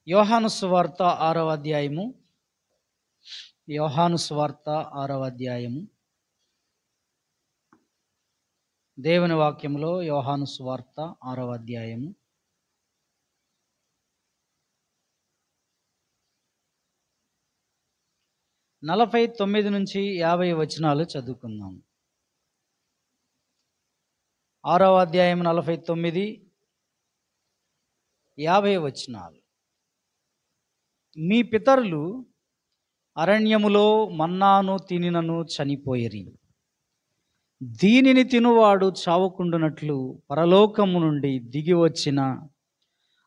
యోహాను సువార్త 6వ అధ్యాయము. యోహాను సువార్త 6వ అధ్యాయము. దేవుని వాక్యములో యోహాను సువార్త 6వ అధ్యాయము. నలభై 49 నుంచి 50 వచనాలు చదువుకుందాం. 6వ అధ్యాయం 49, 50 వచనాలు. మీ పితరులు అరణ్యములో మన్నాను తినినను చనిపోయిరి. దీనిని తినువాడు చావకుండునట్లు పరలోకము నుండి దిగి వచ్చిన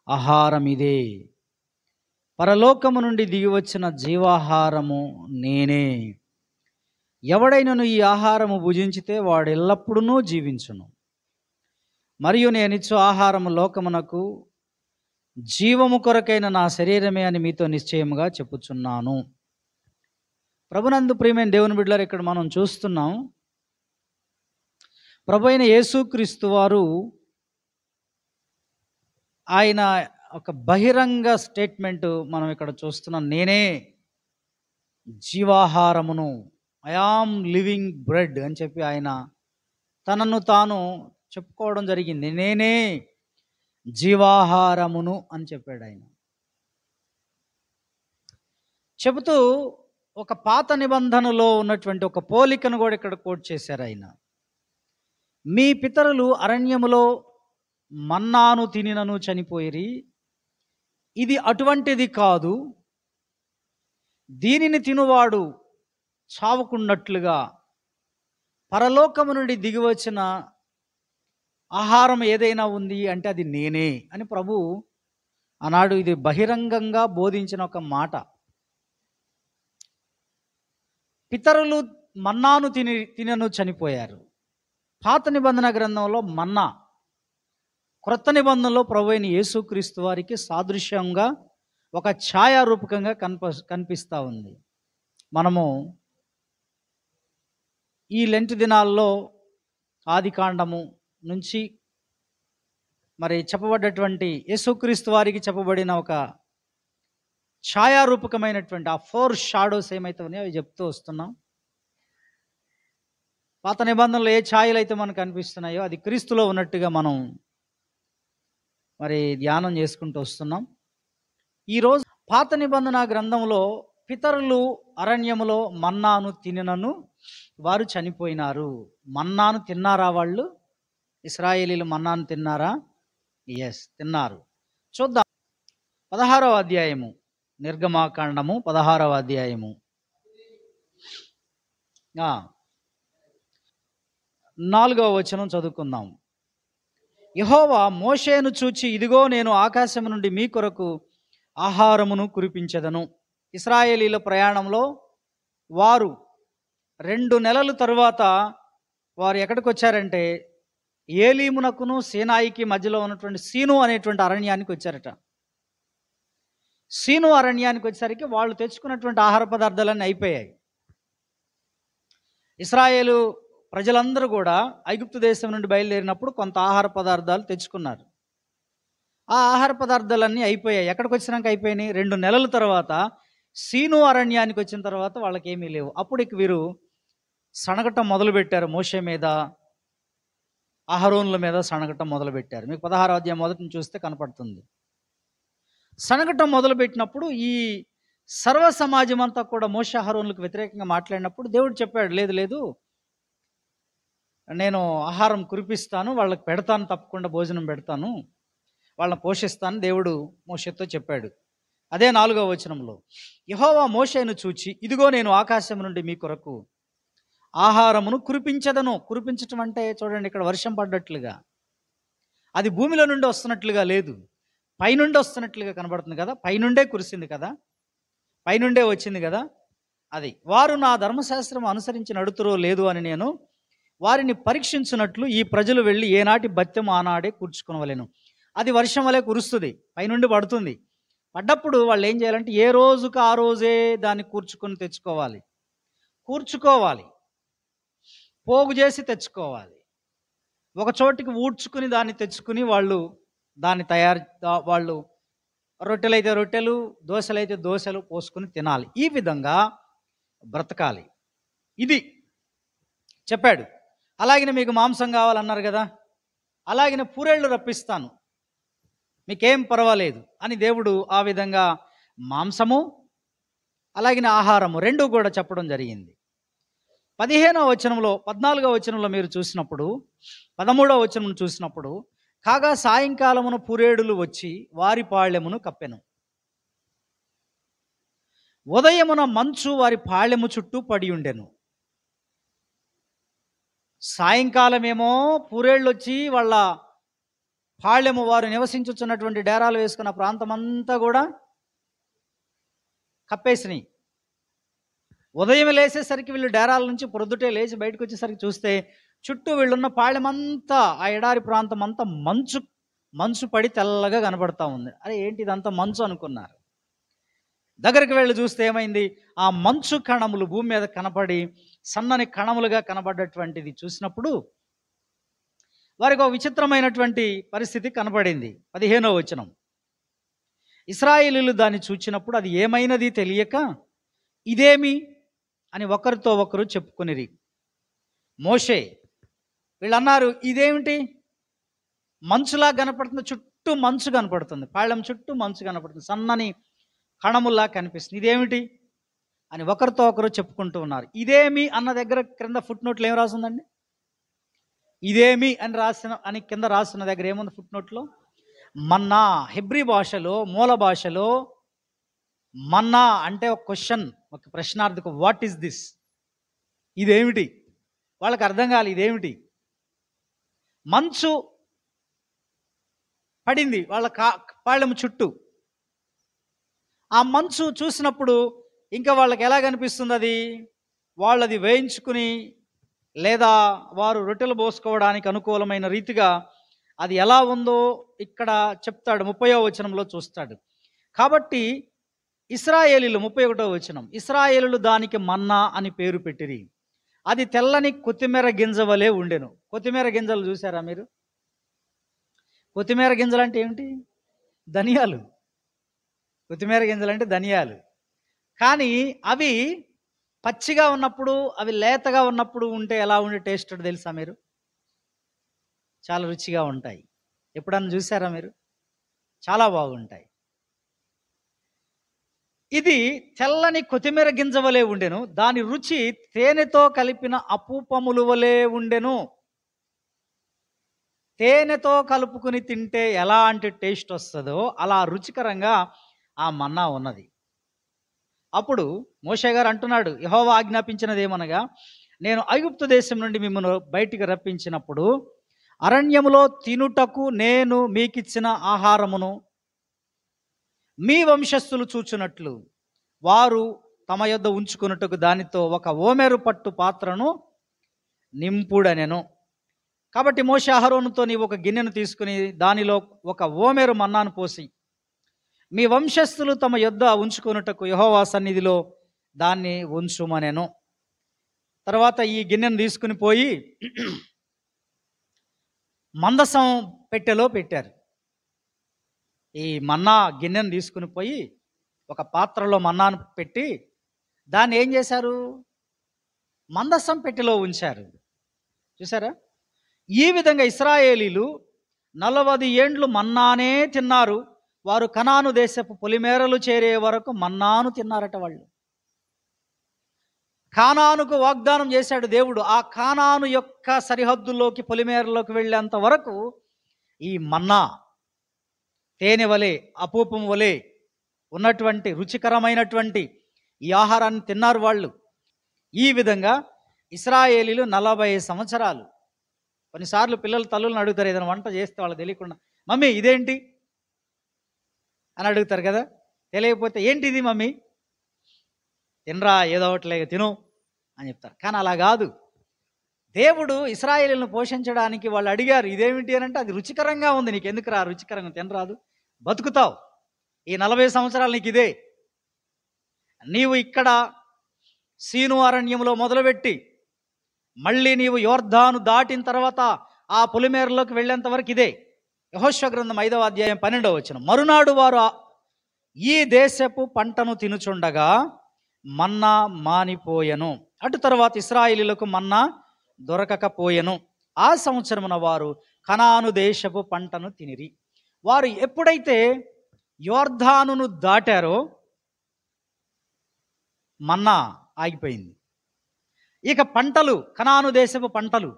ఆహారం ఇదే. పరలోకము నుండి దిగి వచ్చిన జీవాహారము నేనే. ఎవడైనను ఈ ఆహారము భుజించితే వాడు ఎల్లప్పుడూ జీవించును. మరియు నేనిచ్చు ఆహారము లోకమునకు జీవము కొరకైన నా శరీరమే అని మీతో నిశ్చయముగా చెప్పుచున్నాను. ప్రభునందు ప్రియమైన దేవుని బిడ్డలారా, ఇక్కడ మనం చూస్తున్నాం, ప్రభు అయిన యేసుక్రీస్తు వారు ఆయన ఒక బహిరంగ స్టేట్మెంట్ మనం ఇక్కడ చూస్తున్నాం. నేనే జీవాహారమును, ఐ యామ్ లివింగ్ బ్రెడ్ అని చెప్పి ఆయన తనను తాను చెప్పుకోవడం జరిగింది. నేనే జీవాహారమును అని చెప్పాడు ఆయన. చెబుతూ ఒక పాత నిబంధనలో ఉన్నటువంటి ఒక పోలికను కూడా ఇక్కడ కోట్ చేశారు ఆయన. మీ పితరులు అరణ్యములో మన్నాను తినినను చనిపోయిరి. ఇది అటువంటిది కాదు. దీనిని తినువాడు చావకున్నట్లుగా పరలోకము నుండి దిగివచ్చిన ఆహారం ఏదైనా ఉంది అంటే అది నేనే అని ప్రభు ఆనాడు ఇది బహిరంగంగా బోధించిన ఒక మాట. పితరులు మన్నాను తినను చనిపోయారు. పాత నిబంధన గ్రంథంలో మన్నా, క్రొత్త నిబంధనలో ప్రభు అయిన యేసుక్రీస్తు వారికి సాదృశ్యంగా ఒక ఛాయారూపకంగా కనిపిస్తూ ఉంది. మనము ఈ లెంట్ దినాల్లో ఆదికాండము నుంచి మరి చెప్పబడ్డటువంటి యేసుక్రీస్తు వారికి చెప్పబడిన ఒక ఛాయారూపకమైనటువంటి ఆ 4 షాడోస్ ఏమైతే ఉన్నాయో అవి చెప్తూ వస్తున్నాం. పాత నిబంధనలు ఏ ఛాయలు అయితే మనకు కనిపిస్తున్నాయో అది క్రీస్తులో ఉన్నట్టుగా మనం మరి ధ్యానం చేసుకుంటూ వస్తున్నాం. ఈరోజు పాత నిబంధన గ్రంథంలో పితరులు అరణ్యములో మన్నాను తినను వారు చనిపోయినారు. మన్నాను తిన్నారా వాళ్ళు? ఇశ్రాయేలీలు మన్నాను తిన్నారా? ఎస్, తిన్నారు. చూద్దాం. 16వ అధ్యాయము, నిర్గమాకాండము 16వ అధ్యాయము 4వ వచనం చదువుకుందాం. యెహోవా మోషేను చూచి, ఇదిగో నేను ఆకాశము నుండి మీ కొరకు ఆహారమును కురిపించెదను. ఇశ్రాయేలీల ప్రయాణంలో వారు 2 నెలల తరువాత వారు ఎక్కడికి వచ్చారంటే ఏలీమునకును సీనాయికి మధ్యలో ఉన్నటువంటి సీను అనేటువంటి అరణ్యానికి వచ్చారట. సీను అరణ్యానికి వచ్చేసరికి వాళ్ళు తెచ్చుకున్నటువంటి ఆహార పదార్థాలన్నీ అయిపోయాయి. ఇశ్రాయేలు ప్రజలందరూ కూడా ఐగుప్తు దేశం నుండి బయలుదేరినప్పుడు కొంత ఆహార పదార్థాలు తెచ్చుకున్నారు. ఆ ఆహార పదార్థాలన్నీ అయిపోయాయి. ఎక్కడికి వచ్చినాక అయిపోయినాయి? 2 నెలల తర్వాత సీను అరణ్యానికి వచ్చిన తర్వాత వాళ్ళకి ఏమీ లేవు. అప్పుడు ఇక వీరు సనగటం మొదలుపెట్టారు. మోషే మీద, అహరోనుల మీద సనగటం మొదలుపెట్టారు. మీకు 16వ అధ్యాయం మొదటిని చూస్తే కనపడుతుంది. సనగటం మొదలుపెట్టినప్పుడు ఈ సర్వ సమాజం అంతా కూడా మోషే అహరోనులకు వ్యతిరేకంగా మాట్లాడినప్పుడు దేవుడు చెప్పాడు, లేదు లేదు, నేను ఆహారం కురిపిస్తాను, వాళ్ళకి పెడతాను, తప్పకుండా భోజనం పెడతాను, వాళ్ళని పోషిస్తాను దేవుడు మోషేతో చెప్పాడు. అదే 4వ వచనంలో, యెహోవా మోషేను చూచి, ఇదిగో నేను ఆకాశం నుండి మీ కొరకు ఆహారమును కురిపించదను. కురిపించటం అంటే చూడండి, ఇక్కడ వర్షం పడ్డట్లుగా, అది భూమిలో నుండి వస్తున్నట్లుగా లేదు, పైనుండి వస్తున్నట్లుగా కనబడుతుంది కదా. పైనుండే కురిసింది కదా, పైనుండే వచ్చింది కదా. అది వారు నా ధర్మశాస్త్రం అనుసరించి నడుతురో లేదు అని నేను వారిని పరీక్షించినట్లు ఈ ప్రజలు వెళ్ళి ఏనాటి బత్యం ఆనాడే కూర్చుకొనవలెను. అది వర్షం వలె కురుస్తుంది, పైనుండి పడుతుంది. పడ్డప్పుడు వాళ్ళు ఏం చేయాలంటే ఏ రోజుకు ఆ రోజే దాన్ని కూర్చుకోవాలి, పోగు చేసి తెచ్చుకోవాలి. ఒక చోటికి ఊడ్చుకుని దాన్ని తెచ్చుకుని వాళ్ళు రొట్టెలైతే రొట్టెలు, దోశలైతే దోశలు పోసుకుని తినాలి. ఈ విధంగా బ్రతకాలి. ఇది చెప్పాడు. అలాగనే మీకు మాంసం కావాలన్నారు కదా, అలాగనే పూరేళ్ళు రప్పిస్తాను, మీకేం పర్వాలేదు అని దేవుడు ఆ విధంగా మాంసము అలాగనే ఆహారము రెండు కూడా చెప్పడం జరిగింది. 15వ వచనంలో 14వ వచనంలో మీరు చూసినప్పుడు, 13వ వచనం చూసినప్పుడు, కాగా సాయంకాలమున పూరేడులు వచ్చి వారి పాళ్యమును కప్పెను. ఉదయమున మంచు వారి పాళ్యము చుట్టూ పడి ఉండెను. సాయంకాలమేమో పూరేళ్ళు వచ్చి వాళ్ళ పాళ్యము, వారు నివసించుచున్నటువంటి డేరాలు వేసుకున్న ప్రాంతం అంతా కూడా కప్పేసినాయి. ఉదయం లేచేసరికి వీళ్ళు డేరాల నుంచి ప్రొద్దుటే లేచి బయటకు వచ్చేసరికి చూస్తే చుట్టూ వీళ్ళున్న పాళ్యమంతా, ఆ ఎడారి ప్రాంతం అంతా మంచు పడి తెల్లగా కనబడతా ఉంది. అరే ఏంటి ఇదంతా మంచు అనుకున్నారు. దగ్గరికి వెళ్ళి చూస్తే ఏమైంది, ఆ మంచు కణములు భూమి మీద కనపడి సన్నని కణములుగా కనబడ్డటువంటిది చూసినప్పుడు వారికి ఒక విచిత్రమైనటువంటి పరిస్థితి కనపడింది. 15వ వచనం, ఇశ్రాయేలీయులు దాన్ని చూచినప్పుడు అది ఏమైనది తెలియక ఇదేమి అని ఒకరితో ఒకరు చెప్పుకొనిరి. మోషే వీళ్ళన్నారు, ఇదేమిటి మంచులా కనపడుతుంది, చుట్టూ మంచు కనపడుతుంది, పాళ్యం చుట్టూ మంచు కనపడుతుంది, సన్నని కణముల్లా కనిపిస్తుంది, ఇదేమిటి అని ఒకరితో ఒకరు చెప్పుకుంటూ ఉన్నారు. ఇదేమి అన్న దగ్గర క్రింద ఫుట్ నోట్లో ఏం రాసిందండి? ఇదేమి అని కింద రాసిన దగ్గర ఏముంది ఫుట్ నోట్లో? మన్నా. హెబ్రీ భాషలో, మూల భాషలో మన్నా అంటే ఒక క్వశ్చన్, ఒక ప్రశ్నార్థకం. What is this? ఇదేమిటి? వాళ్ళకి అర్థం కాలి ఇదేమిటి. మంచు పడింది వాళ్ళ పాళ్యం చుట్టూ. ఆ మంచు చూసినప్పుడు ఇంకా వాళ్ళకి ఎలా కనిపిస్తుంది? అది వాళ్ళది వేయించుకుని లేదా వారు రొట్టెలు పోసుకోవడానికి అనుకూలమైన రీతిగా అది ఎలా ఉందో ఇక్కడ చెప్తాడు. 30వ వచనంలో చూస్తాడు. కాబట్టి ఇశ్రాయేలీయులు, 31వ వచనం, ఇశ్రాయేలీయులు దానికి మన్నా అని పేరు పెట్టిరి. అది తెల్లని కొత్తిమీర గింజ వలె ఉండెను. కొత్తిమీర గింజలు చూసారా మీరు? కొత్తిమీర గింజలు అంటే ఏమిటి? ధనియాలు. కొత్తిమీర గింజలు అంటే ధనియాలు. కానీ అవి పచ్చిగా ఉన్నప్పుడు, అవి లేతగా ఉన్నప్పుడు ఉంటే ఎలా ఉండే టేస్ట్ తెలుసా మీరు? చాలా రుచిగా ఉంటాయి. ఎప్పుడన్నా చూసారా మీరు? చాలా బాగుంటాయి. ఇది తెల్లని కొత్తిమీర గింజ వలె ఉండెను, దాని రుచి తేనెతో కలిపిన అపూపములు వలె ఉండెను. తేనెతో కలుపుకుని తింటే ఎలాంటి టేస్ట్ వస్తుందో అలా రుచికరంగా ఆ మన్నా ఉన్నది. అప్పుడు మోషే గారు అంటున్నాడు, యెహోవా ఆజ్ఞాపించినది ఏమనగా, నేను ఐగుప్తు దేశం నుండి మిమ్మల్ని బయటికి రప్పించినప్పుడు అరణ్యములో తినుటకు నేను మీకిచ్చిన ఆహారమును మీ వంశస్థులు చూచున్నట్లు వారు తమ యొద్ద ఉంచుకున్నట్టుకు దానితో ఒక ఓమెరు పట్టు పాత్రను నింపుడనెను. కాబట్టి మోషే అహరోనుతో నీవు ఒక గిన్నెను తీసుకుని దానిలో ఒక ఓమెరు మన్నాను పోసి మీ వంశస్థులు తమ యొద్ద ఉంచుకున్నట్టుకు యెహోవా సన్నిధిలో దాన్ని ఉంచుమనెను. తర్వాత ఈ గిన్నెను తీసుకుని పోయి మందసం పెట్టెలో పెట్టారు. ఈ మన్నా గిన్నెను తీసుకుని పోయి ఒక పాత్రలో మన్నాను పెట్టి దాన్ని ఏం చేశారు? మందసం పెట్టెలో ఉంచారు. చూసారా? ఈ విధంగా ఇశ్రాయేలీలు 40 ఏండ్లు మన్నానే తిన్నారు. వారు కనాను దేశపు పొలిమేరలు చేరే వరకు మన్నాను తిన్నారట. వాళ్ళు కానానుకు వాగ్దానం చేశాడు దేవుడు. ఆ కానాను యొక్క సరిహద్దుల్లోకి, పొలిమేరలోకి వెళ్ళేంత వరకు ఈ మన్నా తేనె వలె, అపూపం వలె ఉన్నటువంటి రుచికరమైనటువంటి ఈ ఆహారాన్ని తిన్నారు వాళ్ళు. ఈ విధంగా ఇశ్రాయేలీలు 40 సంవత్సరాలు. కొన్నిసార్లు పిల్లలు తల్లులను అడుగుతారు, ఏదైనా వంట చేస్తే వాళ్ళకి తెలియకుండా, మమ్మీ ఇదేంటి అని అడుగుతారు కదా. తెలియకపోతే ఏంటిది మమ్మీ, తినరా ఏదో ఒకటిలే తిను అని చెప్తారు. కానీ అలా కాదు. దేవుడు ఇశ్రాయేలీయులను పోషించడానికి వాళ్ళు అడిగారు, ఇదేమిటి అని అంటే, అది రుచికరంగా ఉంది, నీకు ఎందుకు రా రుచికరంగా తినరాదు, బతుకుతావు ఈ 40 సంవత్సరాలు నీకు ఇదే. నీవు ఇక్కడ సీను అరణ్యంలో మొదలుపెట్టి మళ్ళీ నీవు యోర్దాను దాటిన తర్వాత ఆ పొలిమేరలోకి వెళ్ళేంత వరకు ఇదే. యెహోషువ గ్రంథం 5వ అధ్యాయం 12వ వచనం, మరునాడు వారు ఈ దేశపు పంటను తినుచుండగా మన్నా మానిపోయెను. అటు తర్వాత ఇశ్రాయేలీయులకు మన్నా దొరకకపోయెను. ఆ సంవత్సరమున వారు కనాను దేశపు పంటను తినిరి. వారు ఎప్పుడైతే యోర్దానును దాటారో మన్నా ఆగిపోయింది. ఇక పంటలు, కనాను దేశపు పంటలు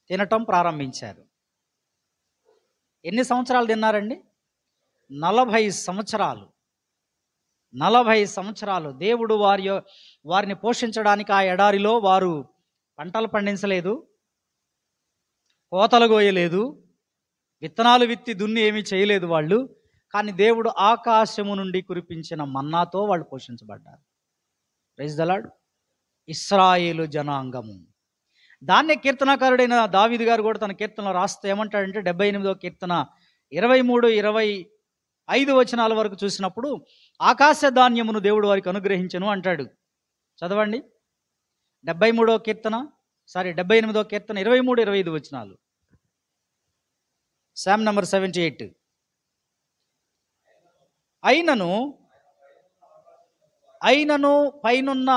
తినటం ప్రారంభించారు. ఎన్ని సంవత్సరాలు తిన్నారండి? 40 సంవత్సరాలు. 40 సంవత్సరాలు దేవుడు వారిని పోషించడానికి ఆ ఎడారిలో వారు పంటలు పండించలేదు, కోతలు కోయలేదు, విత్తనాలు విత్తి దున్ని ఏమీ చేయలేదు వాళ్ళు. కానీ దేవుడు ఆకాశము నుండి కురిపించిన మన్నాతో వాళ్ళు పోషించబడ్డారు. Praise the lord. ఇశ్రాయేలు జనాంగము. దాన్నే కీర్తనాకారుడైన దావీదు గారు కూడా తన కీర్తనలో రాస్తే ఏమంటాడంటే 78వ కీర్తన 23, 25 వచనాల వరకు చూసినప్పుడు ఆకాశ ధాన్యమును దేవుడు వారికి అనుగ్రహించెను అంటాడు. చదవండి. 78వ కీర్తన 23, 25 వచనాలు. Sam number 78. అయినను పైనున్న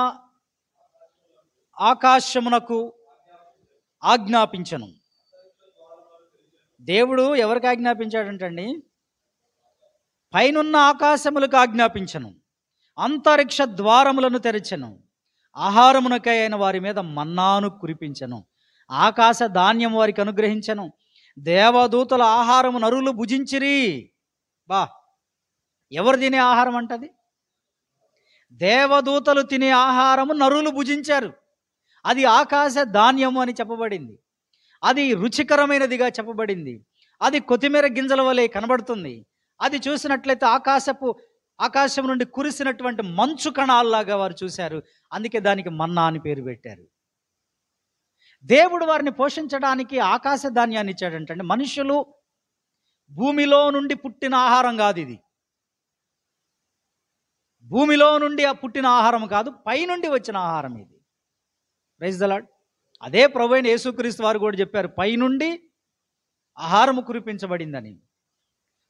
ఆకాశమునకు ఆజ్ఞాపించను. దేవుడు ఎవరికి ఆజ్ఞాపించాడంటండి? పైనున్న ఆకాశములకు ఆజ్ఞాపించను, అంతరిక్ష ద్వారములను తెరచెను, ఆహారమునకై అయిన వారి మీద మన్నాను కురిపించను, ఆకాశ ధాన్యం వారికి అనుగ్రహించను, దేవదూతల ఆహారము నరులు భుజించిరి. ఎవరు తినే ఆహారం అంటది? దేవదూతలు తినే ఆహారము నరులు భుజించారు. అది ఆకాశ ధాన్యము అని చెప్పబడింది. అది రుచికరమైనదిగా చెప్పబడింది. అది కొత్తిమీర గింజల వలె కనబడుతుంది. అది చూసినట్లయితే ఆకాశం నుండి కురిసినటువంటి మంచు కణాల్లాగా వారు చూశారు. అందుకే దానికి మన్నా అని పేరు పెట్టారు. దేవుడు వారిని పోషించడానికి ఆకాశ ధాన్యాన్ని ఇచ్చాడంటే మనుషులు భూమిలో నుండి పుట్టిన ఆహారం కాదు. ఇది భూమిలో నుండి పుట్టిన ఆహారం కాదు, పైనుండి వచ్చిన ఆహారం ఇది. Praise the Lord. అదే ప్రభువైన యేసుక్రీస్తు వారు కూడా చెప్పారు, పైనుండి ఆహారము కురిపించబడిందని.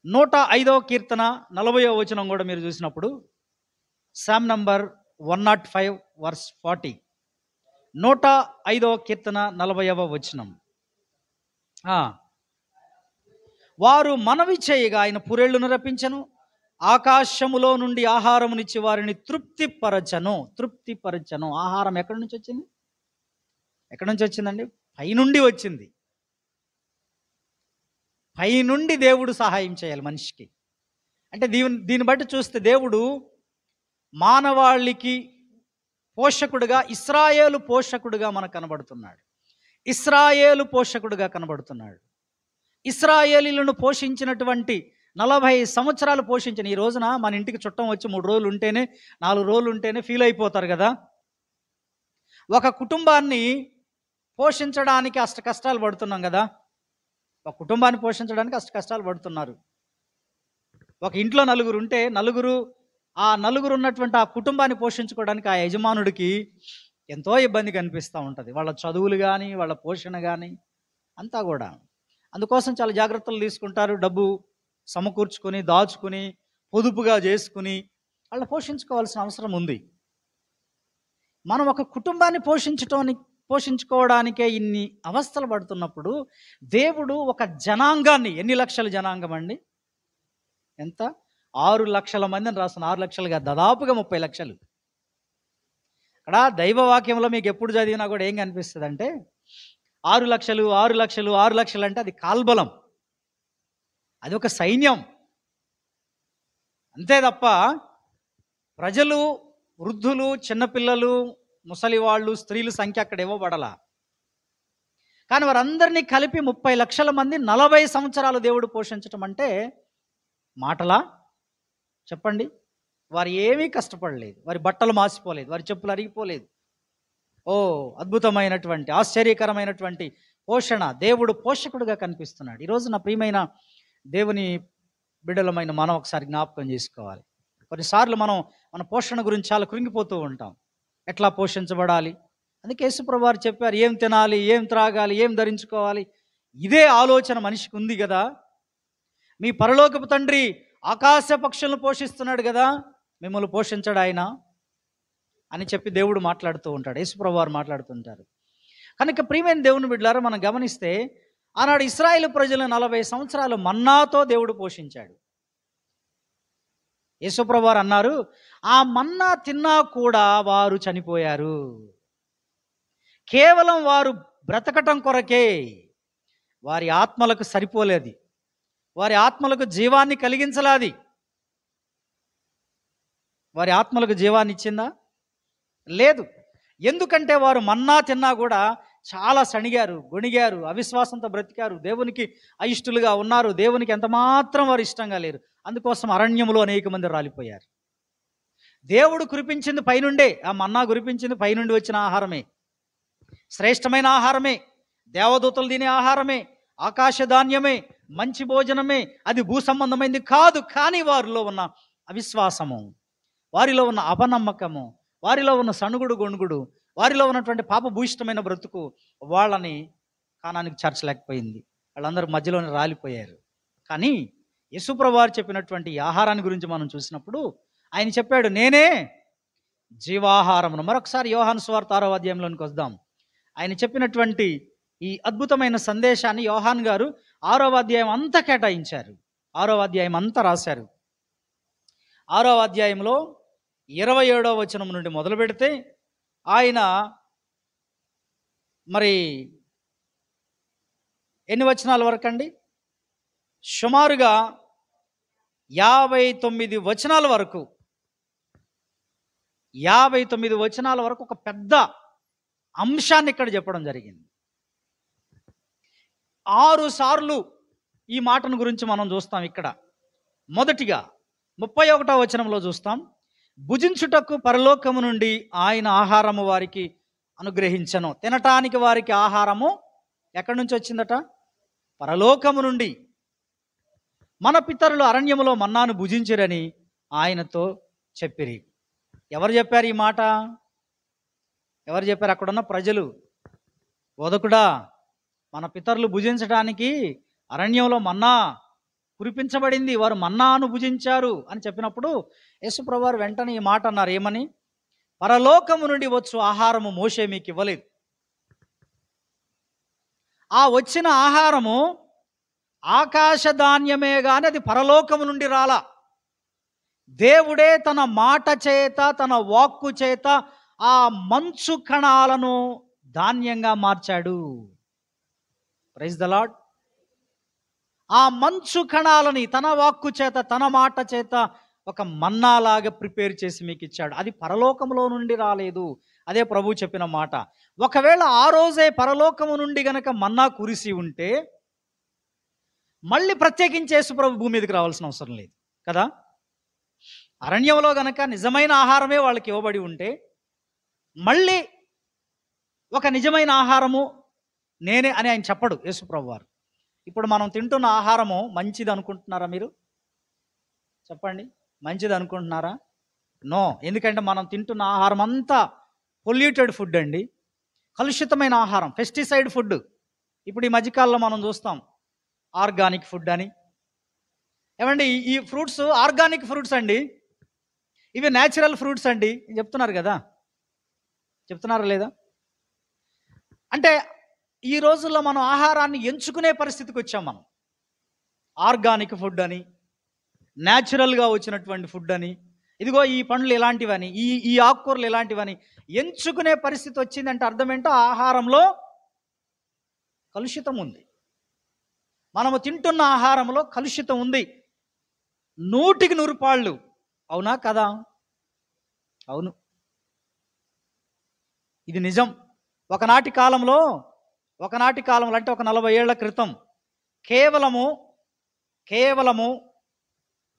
105వ కీర్తన 40వ వచనం కూడా మీరు చూసినప్పుడు సామ్ నంబర్ 105 వర్స్ 40. 105వ కీర్తన 40వ వచనం. వారు మనవి చేయగా ఆయన పురేళ్లను రప్పించను, ఆకాశములో నుండి ఆహారమునిచ్చి వారిని తృప్తిపరచను. ఆహారం ఎక్కడి నుంచి వచ్చింది? ఎక్కడి నుంచి వచ్చిందండి? పైనుండి వచ్చింది. పైనుండి దేవుడు సహాయం చేయాలి మనిషికి. అంటే దీన్ని బట్టి చూస్తే దేవుడు మానవాళికి పోషకుడుగా, ఇశ్రాయేలు పోషకుడుగా మనకు కనబడుతున్నాడు. ఇశ్రాయేలీలను పోషించినటువంటి 40 సంవత్సరాలు పోషించిన ఈ రోజున మన ఇంటికి చుట్టం వచ్చి 3 రోజులు ఉంటేనే, 4 రోజులు ఉంటేనే ఫీల్ అయిపోతారు కదా. ఒక కుటుంబాన్ని పోషించడానికి అష్ట కష్టాలు పడుతున్నాం కదా. ఒక కుటుంబాన్ని పోషించడానికి అష్ట కష్టాలు పడుతున్నారు. ఒక ఇంట్లో 4 ఉంటే ఆ నలుగురు ఉన్నటువంటి ఆ కుటుంబాన్ని పోషించుకోవడానికి ఆ యజమానుడికి ఎంతో ఇబ్బంది కనిపిస్తూ ఉంటుంది. వాళ్ళ చదువులు కానీ, వాళ్ళ పోషణ కానీ అంతా కూడా. అందుకోసం చాలా జాగ్రత్తలు తీసుకుంటారు. డబ్బు సమకూర్చుకొని, దాచుకుని, పొదుపుగా చేసుకుని వాళ్ళని పోషించుకోవాల్సిన అవసరం ఉంది. మనం ఒక కుటుంబాన్ని పోషించుకోవడానికే ఇన్ని అవస్థలు పడుతున్నప్పుడు దేవుడు ఒక జనాంగాన్ని, ఎన్ని లక్షల జనాంగం అండి? ఎంత? 6 లక్షల మందిని రాస్తున్న. 6 లక్షలుగా దాదాపుగా 30 లక్షలు. అక్కడ దైవవాక్యంలో మీకు ఎప్పుడు చదివినా కూడా ఏం కనిపిస్తుంది అంటే 6 లక్షలు 6 లక్షలు 6 లక్షలు అంటే అది కాల్బలం, అది ఒక సైన్యం అంతే తప్ప ప్రజలు, వృద్ధులు, చిన్నపిల్లలు, ముసలి వాళ్ళు, స్త్రీల సంఖ్య అక్కడ ఇవ్వబడలా. కానీ వారందరినీ కలిపి 30 లక్షల మంది 40 సంవత్సరాలు దేవుడు పోషించటం అంటే మాటలా? చెప్పండి. వారు ఏమీ కష్టపడలేదు, వారి బట్టలు మాసిపోలేదు, వారి చెప్పులు అరిగిపోలేదు. అద్భుతమైనటువంటి, ఆశ్చర్యకరమైనటువంటి పోషణ. దేవుడు పోషకుడుగా కనిపిస్తున్నాడు. ఈరోజు నా ప్రియమైన దేవుని బిడ్డలమైన మనం ఒకసారి జ్ఞాపకం చేసుకోవాలి. కొన్నిసార్లు మన పోషణ గురించి చాలా కృంగిపోతూ ఉంటాం. ఎట్లా పోషించబడాలి? అందుకే యేసుప్రభువు వారు చెప్పారు, ఏం తినాలి, ఏం త్రాగాలి, ఏం ధరించుకోవాలి. ఇదే ఆలోచన మనిషికి ఉంది కదా. మీ పరలోకపు తండ్రి ఆకాశ పక్షులను పోషిస్తున్నాడు కదా, మిమ్మల్ని పోషించడు ఆయన అని చెప్పి దేవుడు మాట్లాడుతూ ఉంటాడు, యేసుప్రభువు వారు మాట్లాడుతుంటారు. కనుక ప్రియమైన దేవుని బిడ్డలారా, మనం గమనిస్తే ఆనాడు ఇశ్రాయేలు ప్రజలు 40 సంవత్సరాలు మన్నాతో దేవుడు పోషించాడు. యేసుప్రభువు వారు అన్నారు, ఆ మన్నా తిన్నా కూడా వారు చనిపోయారు. కేవలం వారు బ్రతకటం కొరకే, వారి ఆత్మలకు సరిపోలేదు, వారి ఆత్మలకు జీవాన్ని కలిగించలాది. వారి ఆత్మలకు జీవాన్ని ఇచ్చిందా? లేదు. ఎందుకంటే వారు మన్నా తిన్నా కూడా చాలా సణిగారు, గొణిగారు, అవిశ్వాసంతో బ్రతికారు, దేవునికి అయిష్టులుగా ఉన్నారు, దేవునికి ఎంతమాత్రం వారు ఇష్టంగా లేరు. అందుకోసం అరణ్యములో అనేక మంది రాలిపోయారు. దేవుడు కురిపించింది పైనుండే, ఆ మన్నా కురిపించింది పైనుండి వచ్చిన ఆహారమే, శ్రేష్టమైన ఆహారమే, దేవదూతలు తినే ఆహారమే, ఆకాశ ధాన్యమే, మంచి భోజనమే. అది భూ సంబంధమైంది కాదు. కానీ వారిలో ఉన్న అవిశ్వాసము, వారిలో ఉన్న అపనమ్మకము, వారిలో ఉన్న సణుగుడు గొణుగుడు, వారిలో ఉన్నటువంటి పాపభూయిష్టమైన బ్రతుకు వాళ్ళని కానానికి చేర్చలేకపోయింది. వాళ్ళందరూ మధ్యలోనే రాలిపోయారు. కానీ యేసుప్రభువు వారు చెప్పినటువంటి ఈ ఆహారాన్ని గురించి మనం చూసినప్పుడు ఆయన చెప్పాడు, నేనే జీవాహారమును. మరొకసారి యోహాను సువార్త 6వ అధ్యాయంలోనికి వద్దాం. ఆయన చెప్పినటువంటి ఈ అద్భుతమైన సందేశాన్ని యోహాను గారు 6వ అధ్యాయం అంతా కేటాయించారు, 6వ అధ్యాయం అంతా రాశారు. 6వ అధ్యాయంలో 27వ వచనం నుండి మొదలు పెడితే ఆయన మరి ఎన్ని వచనాల వరకు అండి? సుమారుగా 59 వచనాల వరకు, 59 వచనాల వరకు ఒక పెద్ద అంశాన్ని ఇక్కడ చెప్పడం జరిగింది. 6 సార్లు ఈ మాటను గురించి మనం చూస్తాం. ఇక్కడ మొదటిగా 31వ వచనంలో చూస్తాం, భుజించుటకు పరలోకము నుండి ఆయన ఆహారము వారికి అనుగ్రహించను. తినటానికి వారికి ఆహారము ఎక్కడి నుంచి వచ్చిందట? పరలోకము నుండి. మన పితరులు అరణ్యములో మన్నాను భుజించిరని ఆయనతో చెప్పిరి. ఎవరు చెప్పారు ఈ మాట? ఎవరు చెప్పారు? అక్కడున్న ప్రజలు. బోధకుడా, మన పితరులు భుజించడానికి అరణ్యంలో మన్నా కురిపించబడింది, వారు మన్నాను భుజించారు అని చెప్పినప్పుడు యేసుప్రభువు వారు వెంటనే ఈ మాట అన్నారు. ఏమని? పరలోకము నుండి వచ్చు ఆహారము మోషే మీకు ఇవ్వలేదు. ఆ వచ్చిన ఆహారము ఆకాశ ధాన్యమే గాని అది పరలోకము నుండి రాలా. దేవుడే తన మాట చేత, తన వాక్కు చేత ఆ మంచు కణాలను ధాన్యంగా మార్చాడు. Praise the Lord. ఆ మంచు కణాలని తన వాక్కు చేత, తన మాట చేత ఒక మన్నాలాగా ప్రిపేర్ చేసి మీకు ఇచ్చాడు. అది పరలోకములో నుండి రాలేదు. అదే ప్రభువు చెప్పిన మాట. ఒకవేళ ఆ రోజే పరలోకము నుండి గనక మన్నా కురిసి ఉంటే మళ్ళీ ప్రత్యేకించి యేసు ప్రభు భూమి మీదకి రావాల్సిన అవసరం లేదు కదా. అరణ్యంలో గనక నిజమైన ఆహారమే వాళ్ళకి ఇవ్వబడి ఉంటే మళ్ళీ ఒక నిజమైన ఆహారము నేనే అని ఆయన చెప్పడు యేసు ప్రభు వారు. ఇప్పుడు మనం తింటున్న ఆహారము మంచిది అనుకుంటున్నారా మీరు? చెప్పండి, మంచిది అనుకుంటున్నారా? నో. ఎందుకంటే మనం తింటున్న ఆహారం అంతా పొల్యూటెడ్ ఫుడ్ అండి, కలుషితమైన ఆహారం, పెస్టిసైడ్ ఫుడ్. ఇప్పుడు ఈ మధ్యకాలంలో మనం చూస్తాం ఆర్గానిక్ ఫుడ్ అని. ఏమండి, ఈ ఫ్రూట్స్ ఆర్గానిక్ ఫ్రూట్స్ అండి, ఇవి న్యాచురల్ ఫ్రూట్స్ అండి చెప్తున్నారు కదా. చెప్తున్నారా లేదా? అంటే ఈ రోజుల్లో మనం ఆహారాన్ని ఎంచుకునే పరిస్థితికి వచ్చాం. మనం ఆర్గానిక్ ఫుడ్ అని, న్యాచురల్గా వచ్చినటువంటి ఫుడ్ అని, ఇదిగో ఈ పండ్లు ఇలాంటివని, ఈ ఆకుకూరలు ఇలాంటివని ఎంచుకునే పరిస్థితి వచ్చిందంటే అర్థం ఏంటో? ఆహారంలో కలుషితం ఉంది. మనము తింటున్న ఆహారంలో కలుషితం ఉంది. 100కి 100 పాళ్ళు. అవునా కదా? అవును, ఇది నిజం. ఒకనాటి కాలంలో అంటే ఒక 40 ఏళ్ల క్రితం కేవలము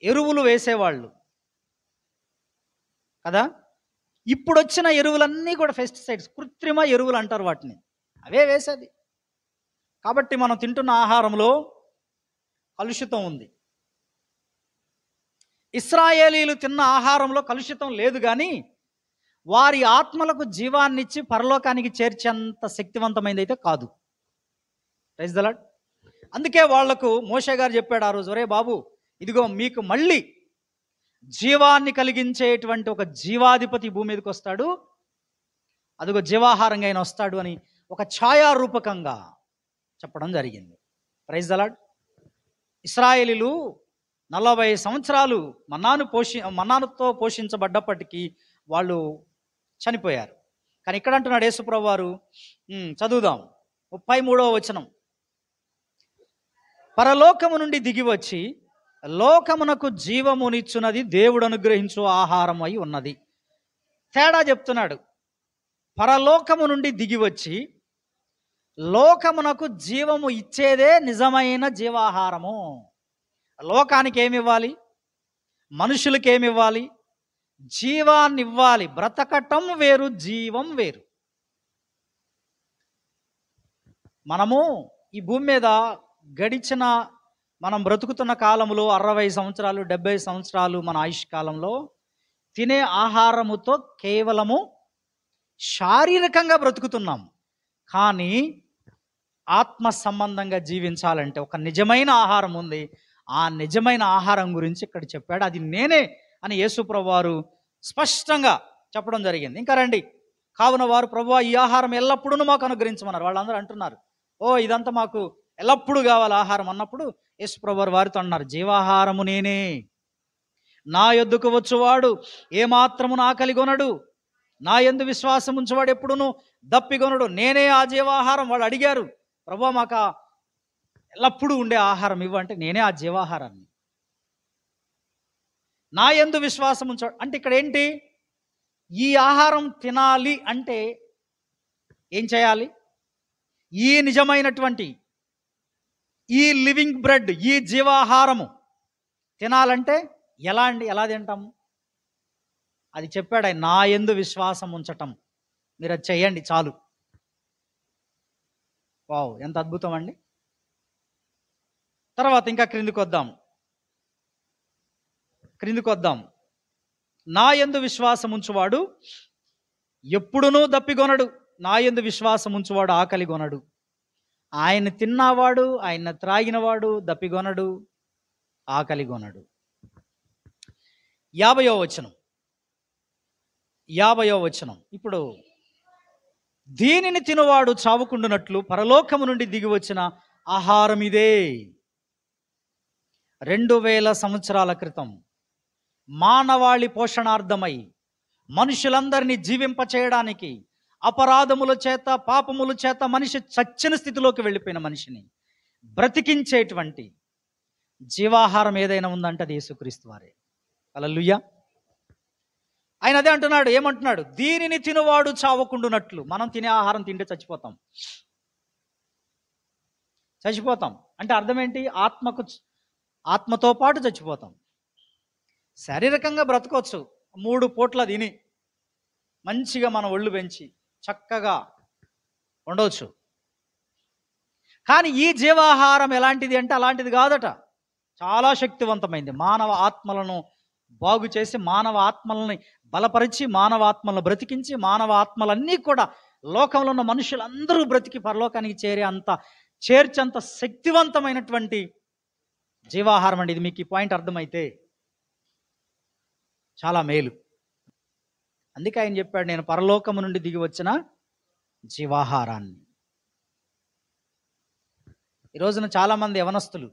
ఎరువులు వేసేవాళ్ళు కదా. ఇప్పుడు వచ్చిన ఎరువులన్నీ కూడా పెస్టిసైడ్స్, కృత్రిమ ఎరువులు అంటారు వాటిని, అవే వేసేది. కాబట్టి మనం తింటున్న ఆహారంలో కలుషితం ఉంది. ఇశ్రాయేలీలు తిన్న ఆహారంలో కలుషితం లేదు, కానీ వారి ఆత్మలకు జీవాన్నిచ్చి పరలోకానికి చేర్చేంత శక్తివంతమైనది అయితే కాదు. Praise the Lord. అందుకే వాళ్లకు మోషే గారు చెప్పాడు ఆ రోజు, ఒరే బాబు, ఇదిగో మీకు మళ్ళీ జీవాన్ని కలిగించేటువంటి ఒక జీవాధిపతి భూమి మీదకి వస్తాడు, అదిగో జీవాహారంగా ఆయన వస్తాడు అని ఒక ఛాయారూపకంగా చెప్పడం జరిగింది. Praise the lord. ఇశ్రాయేలీలు 40 సంవత్సరాలు మన్నానుతో పోషించబడ్డప్పటికీ వాళ్ళు చనిపోయారు. కానీ ఇక్కడ అంటున్నాడు యేసుప్రభు వారు, చదువుదాం 33వ వచనం. పరలోకము నుండి దిగి వచ్చి లోకమునకు జీవమునిచ్చున్నది దేవుడు అనుగ్రహించు ఆహారం అయి ఉన్నది. తేడా చెప్తున్నాడు. పరలోకము నుండి దిగి వచ్చి లోకమునకు జీవము ఇచ్చేదే నిజమైన జీవాహారము. లోకానికి ఏమి ఇవ్వాలి? మనుషులకి ఏమి ఇవ్వాలి? జీవాన్ని ఇవ్వాలి. బ్రతకటం వేరు, జీవం వేరు. మనము ఈ భూమి మీద గడిచిన మనం బ్రతుకుతున్న కాలంలో 60 సంవత్సరాలు 70 సంవత్సరాలు మన ఆయుష్ కాలంలో తినే ఆహారముతో కేవలము శారీరకంగా బ్రతుకుతున్నాం. కానీ ఆత్మ సంబంధంగా జీవించాలంటే ఒక నిజమైన ఆహారం ఉంది. ఆ నిజమైన ఆహారం గురించి ఇక్కడ చెప్పాడు. అది నేనే అని యేసుప్రభు వారు స్పష్టంగా చెప్పడం జరిగింది. ఇంకా రండి, కావున వారు ప్రభువా ఈ ఆహారం ఎల్లప్పుడూ మాకు అనుగ్రహించమన్నారు. వాళ్ళందరూ అంటున్నారు, ఓ ఇదంతా మాకు ఎల్లప్పుడూ కావాలి ఆహారం అన్నప్పుడు యేసుప్రభు వారు వారితో అన్నారు, జీవాహారము నేనే, నా యొద్దకు వచ్చువాడు ఏమాత్రము ఆకలి కొనడు, నా యందు విశ్వాసం ఉంచువాడు ఎప్పుడును దప్పికొనడు, నేనే ఆ జీవాహారం. వాళ్ళు అడిగారు, ప్రభువా మాకు ఎల్లప్పుడూ ఉండే ఆహారం ఇవ్వంటే నేనే ఆ జీవాహారాన్ని. నా యందు విశ్వాసం ఉంచాడు అంటే ఇక్కడ ఏంటి? ఈ ఆహారం తినాలి అంటే ఏం చేయాలి? ఈ నిజమైనటువంటి ఈ లివింగ్ బ్రెడ్, ఈ జీవాహారము తినాలంటే ఎలా తింటాము? అది చెప్పాడు ఆయన, నా యందు విశ్వాసం ఉంచటం. మీరు అది చెయ్యండి చాలు. వావ్, ఎంత అద్భుతం అండి. తర్వాత ఇంకా క్రిందికి వద్దాం. నా యందు విశ్వాసం ఉంచువాడు ఎప్పుడునూ దప్పికొనడు, నా యందు విశ్వాసం ఉంచువాడు ఆకలి కొనడు. ఆయన తిన్నవాడు, ఆయన త్రాగినవాడు దప్పికొనడు, ఆకలి కొనడు. 50వ వచనం. ఇప్పుడు దీనిని తినువాడు చావుకుండునట్లు పరలోకము నుండి దిగి వచ్చిన ఆహారం ఇదే. 2000 సంవత్సరాల క్రితం మానవాళి పోషణార్థమై మనుషులందరినీ జీవింపచేయడానికి అపరాధముల చేత పాపముల చేత మనిషి చచ్చిన స్థితిలోకి వెళ్ళిపోయిన మనిషిని బ్రతికించేటువంటి జీవాహారం ఏదైనా ఉందంటే అది యేసుక్రీస్తు వారే. హల్లెలూయా. ఆయన అదే అంటున్నాడు. ఏమంటున్నాడు? దీనిని తినువాడు చావకుండునట్లు. మనం తినే ఆహారం తింటే చచ్చిపోతాం అంటే అర్థం ఏంటి? ఆత్మతో పాటు చచ్చిపోతాం. శారీరకంగా బ్రతకొచ్చు, 3 పూట్ల తిని మంచిగా మన ఒళ్ళు పెంచి చక్కగా ఉండవచ్చు. కానీ ఈ జీవాహారం ఎలాంటిది అంటే అలాంటిది కాదట. చాలా శక్తివంతమైంది. మానవ ఆత్మలను బాగు చేసి, మానవ ఆత్మలని బలపరిచి, మానవ ఆత్మలను బ్రతికించి, మానవ ఆత్మలన్నీ కూడా లోకంలో ఉన్న మనుషులందరూ బ్రతికి పరలోకానికి చేర్చేంత శక్తివంతమైనటువంటి జీవాహారం అండి ఇది. మీకు ఈ పాయింట్ అర్థమైతే చాలా మేలు. అందుకే ఆయన చెప్పాడు, నేను పరలోకము నుండి దిగి వచ్చిన జీవాహారాన్ని. ఈ రోజున చాలామంది యవనస్తులు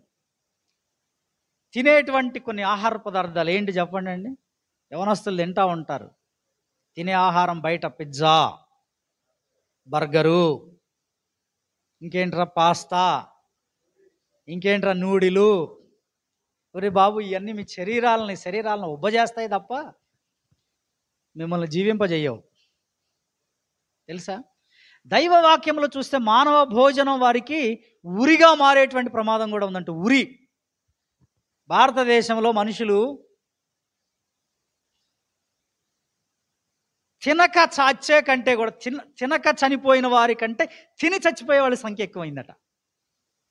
తినేటువంటి కొన్ని ఆహార పదార్థాలు ఏంటి చెప్పండి అండి? యవనస్తులు తింటూ ఉంటారు. తినే ఆహారం బయట పిజ్జా, బర్గరు, ఇంకేంట్రా పాస్తా, ఇంకేంట్రా నూడిలు. ఒరే బాబు, ఇవన్నీ మీ శరీరాలను ఉబ్బజేస్తాయి తప్ప మిమ్మల్ని జీవింపజేయవు. తెలుసా? దైవ వాక్యంలో చూస్తే మానవ భోజనం వారికి ఉరిగా మారేటువంటి ప్రమాదం కూడా ఉందంట. ఉరి. భారతదేశంలో మనుషులు తినక చచ్చే కంటే కూడా తినక చనిపోయిన వారి కంటే తిని చచ్చిపోయే వాళ్ళ సంఖ్య ఎక్కువైందట.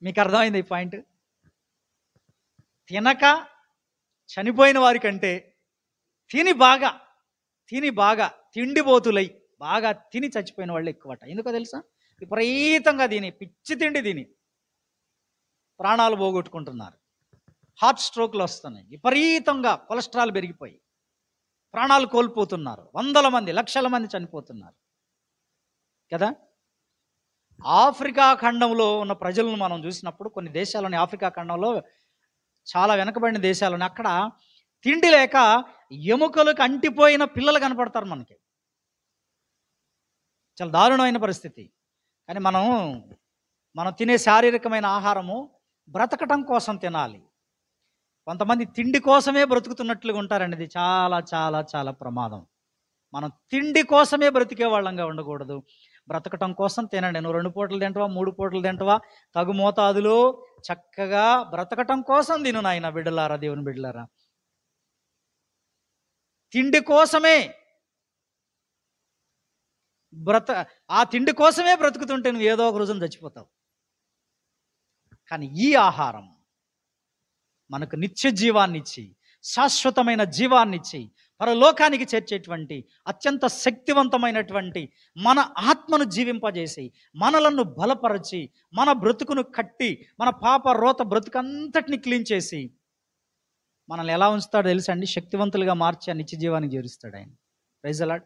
మీకు అర్థమైంది ఈ పాయింట్? తినక చనిపోయిన వారి కంటే తిని బాగా తిండిపోతులై బాగా తిని చచ్చిపోయిన వాళ్ళు ఎక్కువట. ఎందుకో తెలుసా? విపరీతంగా తిని, పిచ్చి తిండి తిని ప్రాణాలు పోగొట్టుకుంటున్నారు. హార్ట్ స్ట్రోక్లు వస్తున్నాయి, విపరీతంగా కొలెస్ట్రాల్ పెరిగిపోయి ప్రాణాలు కోల్పోతున్నారు, వందల మంది లక్షల మంది చనిపోతున్నారు కదా. ఆఫ్రికా ఖండంలో ఉన్న ప్రజలను మనం చూసినప్పుడు, కొన్ని దేశాలని ఆఫ్రికా ఖండంలో చాలా వెనకబడిన దేశాలని, అక్కడ తిండి లేక ఎముకలకు అంటిపోయిన పిల్లలు కనపడతారు మనకి. చాలా దారుణమైన పరిస్థితి. కానీ మనం తినే శారీరకమైన ఆహారము బ్రతకటం కోసం తినాలి. కొంతమంది తిండి కోసమే బ్రతుకుతున్నట్లుగా ఉంటారండి. ఇది చాలా చాలా చాలా ప్రమాదం. మనం తిండి కోసమే బ్రతికే వాళ్ళంగా ఉండకూడదు. బ్రతకటం కోసం తినండి. నువ్వు 2 పూటలు తింటావా, 3 పూటలు తింటావా, తగు మోతాదులో చక్కగా బ్రతకటం కోసం తిను నాయన బిడ్డలారా, దేవుని బిడ్డలారా. తిండి కోసమే ఆ తిండి కోసమే బ్రతుకుతుంటే నువ్వు ఏదో ఒక రోజున చచ్చిపోతావు. కానీ ఈ ఆహారం మనకు నిత్య జీవాన్నిచ్చి, శాశ్వతమైన జీవాన్నిచ్చి, పరలోకానికి చేర్చేటువంటి అత్యంత శక్తివంతమైనటువంటి మన ఆత్మను జీవింపజేసి, మనలను బలపరచి, మన బ్రతుకును కట్టి, మన పాప రోత బ్రతుకంతటిని క్లీన్ చేసి మనల్ని ఎలా ఉంచుతాడో తెలుసా అండి? శక్తివంతులుగా మార్చి ఆ నిత్య జీవానికి చేరుస్తాడు ఆయన. Praise the Lord.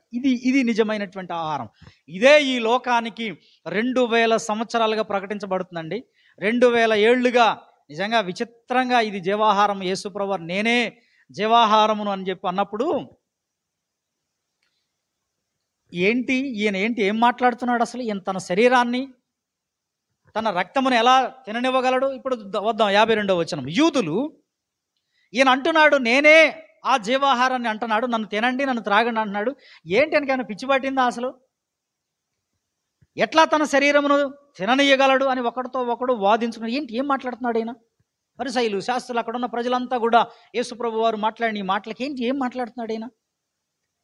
ఇది నిజమైనటువంటి ఆహారం. ఇదే ఈ లోకానికి 2000 సంవత్సరాలుగా ప్రకటించబడుతుందండి. 2000 ఏళ్లుగా నిజంగా విచిత్రంగా ఇది జీవాహారం. యేసుప్రభు నేనే జీవాహారమును అని చెప్పి అన్నప్పుడు ఈయన ఏం మాట్లాడుతున్నాడు అసలు? ఈయన తన శరీరాన్ని, తన రక్తమును ఎలా తిననివ్వగలడు? ఇప్పుడు వద్దాం 52వ వచనం. యూదులు, ఈయన అంటున్నాడు నేనే ఆ జీవాహారాన్ని అంటున్నాడు, నన్ను తినండి, నన్ను త్రాగండి అంటున్నాడు. ఏంటి అనకైనా పిచ్చి పట్టిందా అసలు? ఎట్లా తన శరీరమును తిననీయగలడు అని ఒకడితో ఒకడు వాదించుకున్నాడు. ఏం మాట్లాడుతున్నాడు ఈయన? పరిసయ్యులు, శాస్త్రులు, అక్కడ ఉన్న ప్రజలంతా కూడా యేసుప్రభు వారు మాట్లాడిన ఈ మాటలకి ఏం మాట్లాడుతున్నాడు ఈయన?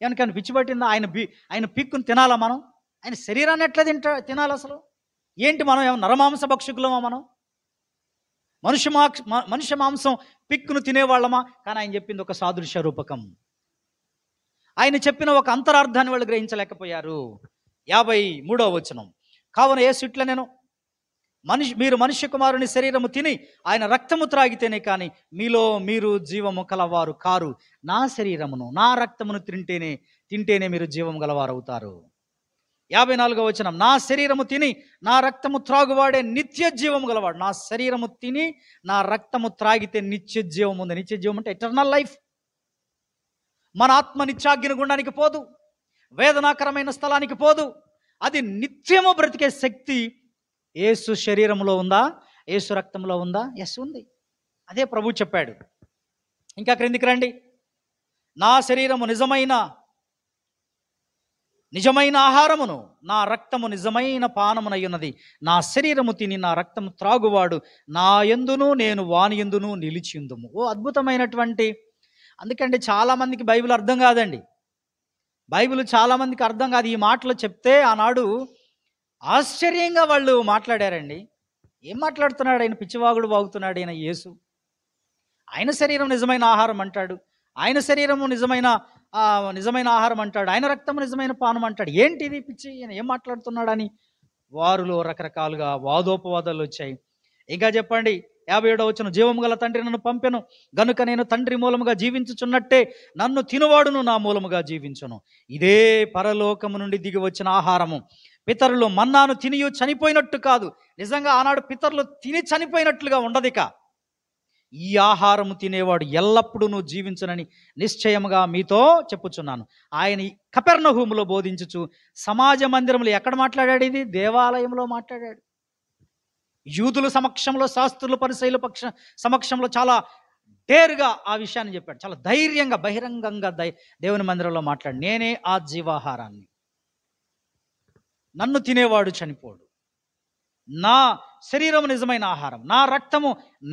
ఏమనికైనా పిచ్చి పట్టిందా? ఆయన పిక్కుని తినాలా మనం? ఆయన శరీరాన్ని ఎట్లా తినాలి అసలు? ఏంటి మనం ఏమో నరమాంస భక్షకులమా? మనం మనుష్య మాంసం పిక్కును తినేవాళ్ళమా? కానీ ఆయన చెప్పింది ఒక సాదృశ్య రూపకం. ఆయన చెప్పిన ఒక అంతరార్థాన్ని వాళ్ళు గ్రహించలేకపోయారు. 53వ వచనం. కావున యేసు ఇట్లా నేను మీరు మనుష్య కుమారుని శరీరము తిని ఆయన రక్తము త్రాగితేనే కానీ మీరు జీవము కలవారు కారు. నా శరీరమును నా రక్తమును తింటేనే మీరు జీవము గలవారు అవుతారు. 54వ వచనం. నా శరీరము తిని నా రక్తము త్రాగువాడే నిత్య జీవము గలవాడు. నా శరీరము తిని నా రక్తము త్రాగితే నిత్య జీవం ఉంది. నిత్య జీవం అంటే ఎటర్నల్ లైఫ్. మన ఆత్మ నిత్యాగ్ని గుండానికి పోదు, వేదనాకరమైన స్థలానికి పోదు. అది నిత్యము బ్రతికే శక్తి యేసు శరీరంలో ఉందా? యేసు రక్తంలో ఉందా? ఎస్, ఉంది. అదే ప్రభు చెప్పాడు. ఇంకా క్రిందికి రండి. నా శరీరము నిజమైన ఆహారమును, నా రక్తము నిజమైన పానమునయ్యున్నది. నా శరీరము తిని నా రక్తము త్రాగువాడు నా యందును నేను వాని యందును నిలిచియుందుము. అద్భుతమైనటువంటి. అందుకంటే చాలామందికి బైబిల్ అర్థం కాదండి. బైబిల్ చాలామందికి అర్థం కాదు. ఈ మాటలు చెప్తే ఆనాడు ఆశ్చర్యంగా వాళ్ళు మాట్లాడారండి. ఏం మాట్లాడుతున్నాడు ఆయన? పిచ్చివాగుడు వాగుతున్నాడు ఆయన యేసు. ఆయన శరీరం నిజమైన ఆహారం అంటాడు, ఆయన శరీరము నిజమైన ఆహారం అంటాడు, ఆయన రక్తము నిజమైన పానం అంటాడు. ఏంటిది పిచ్చి? ఈయన ఏం మాట్లాడుతున్నాడని వారిలో రకరకాలుగా వాదోపవాదాలు వచ్చాయి. ఇంకా చెప్పండి 57వ వచనం. జీవము గల తండ్రి నన్ను పంపెను గనుక నేను తండ్రి మూలముగా జీవించుచున్నట్టే నన్ను తినువాడును నా మూలముగా జీవించును. ఇదే పరలోకము నుండి దిగి వచ్చిన ఆహారము. పితరులు మన్నాను తినియు చనిపోయినట్టు కాదు. నిజంగా ఆనాడు పితరులు తిని చనిపోయినట్లుగా ఉండదిక. ఈ ఆహారము తినేవాడు ఎల్లప్పుడూ జీవించునని నిశ్చయముగా మీతో చెప్పుచున్నాను. ఆయన కపెర్నహూములో బోధించుచు సమాజ మందిరములు ఎక్కడ మాట్లాడాడు? ఇది దేవాలయంలో మాట్లాడాడు. యూదుల సమక్షంలో, శాస్త్రులు, పరిసయ్యుల సమక్షంలో చాలా డేరుగా ఆ విషయాన్ని చెప్పాడు. చాలా ధైర్యంగా బహిరంగంగా దేవుని మందిరంలో మాట్లాడు. నేనే ఆ జీవాహారాన్ని, నన్ను తినేవాడు చనిపోడు, నా శరీరము నిజమైన ఆహారం, నా రక్తము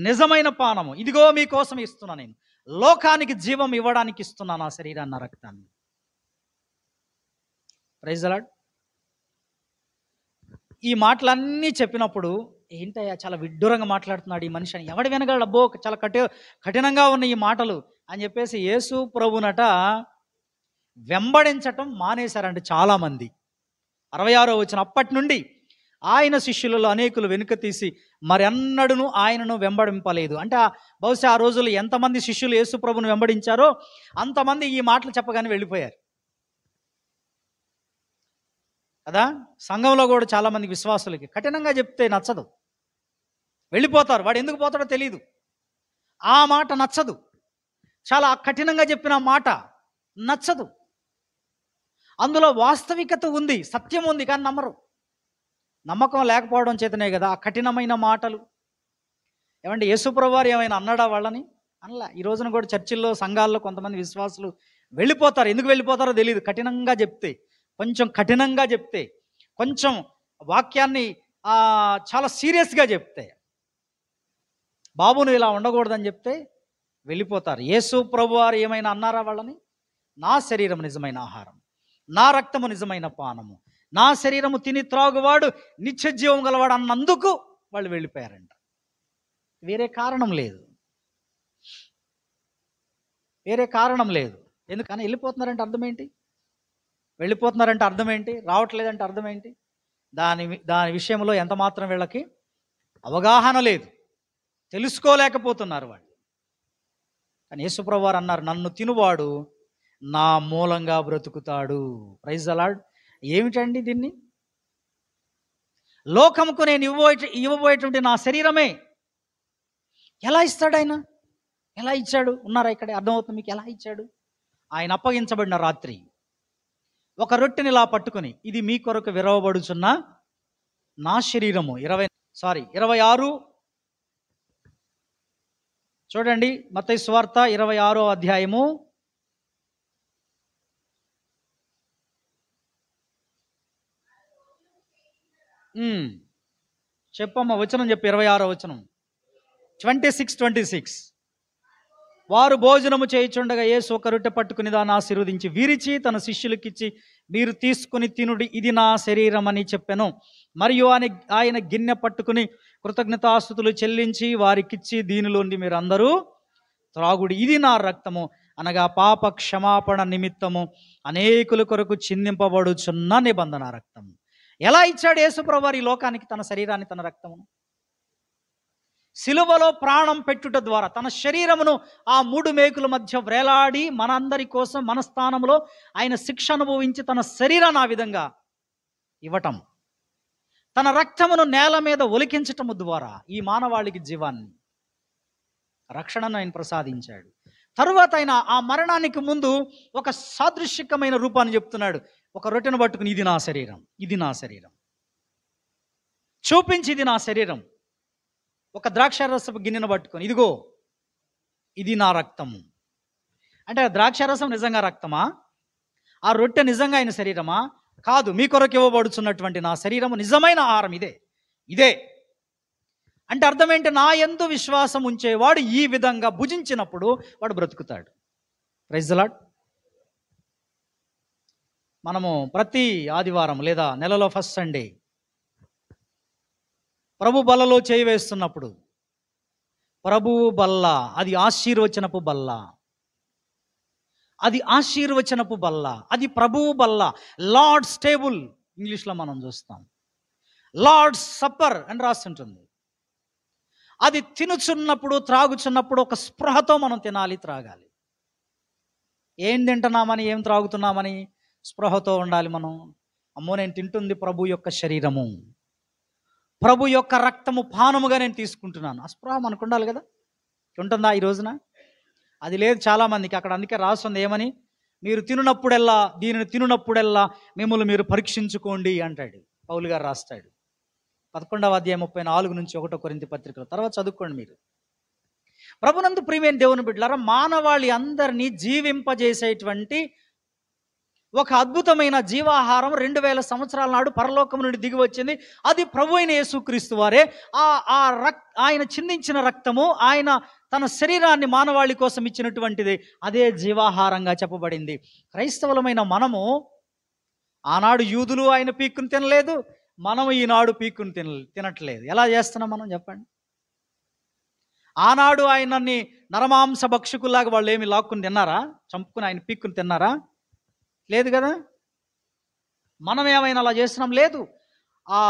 నిజమైన పానము, ఇదిగో మీకోసం ఇస్తున్నా, నేను లోకానికి జీవం ఇవ్వడానికి ఇస్తున్నా నా శరీరాన్ని, నా రక్తాన్ని. Praise the lord. ఈ మాటలన్నీ చెప్పినప్పుడు ఏంటయ్యా చాలా విడ్డూరంగా మాట్లాడుతున్నాడు ఈ మనిషి అని ఎవడు వినగలడు? అబ్బో చాలా కఠినంగా ఉన్న ఈ మాటలు అని చెప్పేసి యేసు ప్రభునట వెంబడించటం మానేశారండి చాలామంది. 66వ వచనం. అప్పటి నుండి ఆయన శిష్యులలో అనేకులు వెనుక తీసి మరెన్నడూను ఆయనను వెంబడింపలేదు. అంటే బహుశా ఆ రోజుల్లో ఎంతమంది శిష్యులు యేసు ప్రభువును వెంబడించారో అంతమంది ఈ మాటలు చెప్పగానే వెళ్ళిపోయారు కదా. సంఘంలో కూడా చాలామంది విశ్వాసులకి కఠినంగా చెప్తే నచ్చదు, వెళ్ళిపోతారు. వాడు ఎందుకు పోతాడో తెలియదు, ఆ మాట నచ్చదు. చాలా కఠినంగా చెప్పిన మాట నచ్చదు. అందులో వాస్తవికత ఉంది, సత్యం ఉంది, కానీ నమ్మరు. నమ్మకం లేకపోవడం చేతనే కదా ఆ కఠినమైన మాటలు. ఏమంటే యేసుప్రభు వారు ఏమైనా అన్నాడా వాళ్ళని? అనలా. ఈ రోజున కూడా చర్చిల్లో, సంఘాల్లో కొంతమంది విశ్వాసులు వెళ్ళిపోతారు. ఎందుకు వెళ్ళిపోతారో తెలియదు. కఠినంగా చెప్తే, కొంచెం కఠినంగా చెప్తే, కొంచెం వాక్యాన్ని చాలా సీరియస్గా చెప్తే, బాబును ఇలా ఉండకూడదని చెప్తే వెళ్ళిపోతారు. యేసు ప్రభు వారు ఏమైనా అన్నారా వాళ్ళని? నా శరీరం నిజమైన ఆహారం, నా రక్తము నిజమైన పానము, నా శరీరము తిని త్రాగువాడు నిత్య జీవం గలవాడు అన్నందుకు వాళ్ళు వెళ్ళిపోయారంట. వేరే కారణం లేదు, వేరే కారణం లేదు. ఎందుకని వెళ్ళిపోతున్నారంటే అర్థం ఏంటి? వెళ్ళిపోతున్నారంటే అర్థం ఏంటి? రావట్లేదంటే అర్థం ఏంటి? దాని విషయంలో ఎంత మాత్రం వీళ్ళకి అవగాహన లేదు, తెలుసుకోలేకపోతున్నారు వాళ్ళు. కానీ యేసుప్రభు వారు అన్నారు, నన్ను తినువాడు నా మూలంగా బ్రతుకుతాడు. Praise the lord. ఏమిటండి దీన్ని? లోకముకు నేను ఇవ్వబోయేటువంటి నా శరీరమే. ఎలా ఇస్తాడు ఆయన? ఎలా ఇచ్చాడు? ఉన్నారా ఇక్కడ? అర్థమవుతుంది మీకు ఎలా ఇచ్చాడు? ఆయన అప్పగించబడిన రాత్రి ఒక రొట్టెని ఇలా పట్టుకుని, ఇది మీ కొరకు విరవబడుచున్న నా శరీరము. 26 చూడండి, మత్తయి సువార్త 26వ అధ్యాయము 26 చెప్పమ్మా వచనం చెప్పు. 26వ వచనం 26. వారు భోజనము చేయుచుండగా యేసు ఒక రొట్టె పట్టుకుని దాన్ని ఆశీర్వదించి విరిచి తన శిష్యులకిచ్చి, మీరు తీసుకుని తినుడి, ఇది నా శరీరం అని చెప్పెను. మరియు ఆయన గిన్నె పట్టుకుని కృతజ్ఞతాస్తుతులు చెల్లించి వారికిచ్చి, దీనిలోండి మీరు అందరూ త్రాగుడి, ఇది నా రక్తము, అనగా పాప క్షమాపణ నిమిత్తము అనేకుల కొరకు చిందింపబడుచున్న నిబంధన రక్తము. ఎలా ఇచ్చాడు యేసుప్రభు వారు ఈ లోకానికి తన శరీరాన్ని, తన రక్తమును? సిలువలో ప్రాణం పెట్టుట ద్వారా తన శరీరమును ఆ 3 మేకుల మధ్య వ్రేలాడి మనందరి కోసం మన స్థానంలో ఆయన శిక్ష అనుభవించి తన శరీరాన్ని ఆ విధంగా ఇవ్వటం, తన రక్తమును నేల మీద ఒలికించటము ద్వారా ఈ మానవాళికి జీవాన్ని, రక్షణను ఆయన ప్రసాదించాడు. తరువాత ఆయన ఆ మరణానికి ముందు ఒక సాదృశ్యకమైన రూపాన్ని చెప్తున్నాడు. ఒక రొట్టెను పట్టుకుని, ఇది నా శరీరం, ఇది నా శరీరం చూపించి, ఇది నా శరీరం. ఒక ద్రాక్షారసపు గిన్నెను పట్టుకొని, ఇదిగో ఇది నా రక్తము. అంటే ద్రాక్షారసం నిజంగా రక్తమా? ఆ రొట్టె నిజంగా ఆయన శరీరమా? కాదు, మీ కొరకు ఇవ్వబడుచున్నటువంటి నా శరీరము నిజమైన ఆహారం ఇదే. అంటే అర్థం ఏంటి? నా యందు విశ్వాసం ఉంచేవాడు ఈ విధంగా భుజించినప్పుడు వాడు బ్రతుకుతాడు. Praise the lord. మనము ప్రతి ఆదివారం లేదా నెలలో ఫస్ట్ సండే ప్రభు బల్లలో చేయి వేస్తున్నప్పుడు, ప్రభువు బల్ల అది ఆశీర్వచనపు బల్ల, అది ఆశీర్వచనపు బల్ల, అది ప్రభువు బల్ల. లార్డ్స్ టేబుల్ ఇంగ్లీష్లో మనం చూస్తాం, లార్డ్స్ సప్పర్ అని రాసి ఉంటుంది. అది తినుచున్నప్పుడు, త్రాగుచున్నప్పుడు ఒక స్పృహతో మనం తినాలి, త్రాగాలి. ఏం తింటున్నామని, ఏం త్రాగుతున్నామని స్పృహతో ఉండాలి మనం. అమ్మో, నేను తింటుంది ప్రభు యొక్క శరీరము, ప్రభు యొక్క రక్తము పానముగా నేను తీసుకుంటున్నాను. ఆ స్పృహ మనకు ఉండాలి కదా. ఉంటుందా ఈ రోజున? అది లేదు చాలామందికి. అక్కడ అందుకే రాస్తుంది ఏమని, మీరు తినున్నప్పుడెల్లా, దీనిని తినున్నప్పుడెల్లా మిమ్మల్ని మీరు పరీక్షించుకోండి అంటాడు పౌలు గారు. రాస్తాడు 11వ అధ్యాయం 34 నుంచి 1 కొరింథీ పత్రికలో. తర్వాత చదువుకోండి మీరు. ప్రభునందు ప్రియమైన దేవుని బిడ్డలారా, మానవాళి అందరినీ జీవింపజేసేటువంటి ఒక అద్భుతమైన జీవాహారం 2000 సంవత్సరాల నాడు పరలోకం నుండి దిగి వచ్చింది. అది ప్రభు అయిన యేసుక్రీస్తు వారే. ఆయన చిందించిన రక్తము, ఆయన తన శరీరాన్ని మానవాళి కోసం ఇచ్చినటువంటిది, అదే జీవాహారంగా చెప్పబడింది. క్రైస్తవులమైన మనము, ఆనాడు యూదులు ఆయన పీక్కుని తినలేదు, మనము ఈనాడు పీక్కుని తినట్లేదు. ఎలా చేస్తున్నాం మనం చెప్పండి? ఆనాడు ఆయనని నరమాంస భక్షకుల్లాగా వాళ్ళు ఏమి లాక్కుని తిన్నారా? చంపుకుని ఆయన పీక్కుని తిన్నారా? లేదు కదా. మనం ఏమైనా అలా చేస్తున్నాం? లేదు. ఆ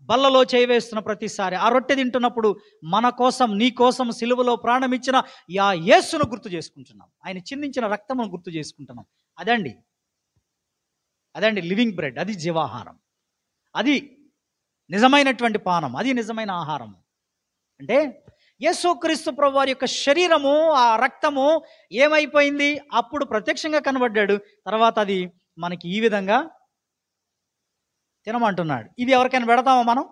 బల్లలో చేయివేస్తున్న ప్రతిసారి, ఆ రొట్టె తింటున్నప్పుడు మన కోసం, నీ కోసం సిలువలో ప్రాణం ఇచ్చిన ఆ యేసును గుర్తు చేసుకుంటున్నాం. ఆయన చిందించిన రక్తమును గుర్తు చేసుకుంటున్నాం. అదండి అదండి లివింగ్ బ్రెడ్. అది జీవాహారం. అది నిజమైనటువంటి పానం. అది నిజమైన ఆహారం. అంటే యేసుక్రీస్తు ప్రభువారి యొక్క శరీరము, ఆ రక్తము ఏమైపోయింది? అప్పుడు ప్రత్యక్షంగా కనబడ్డాడు. తర్వాత అది మనకి ఈ విధంగా తినమంటున్నాడు. ఇది ఎవరికైనా పెడతామా మనం?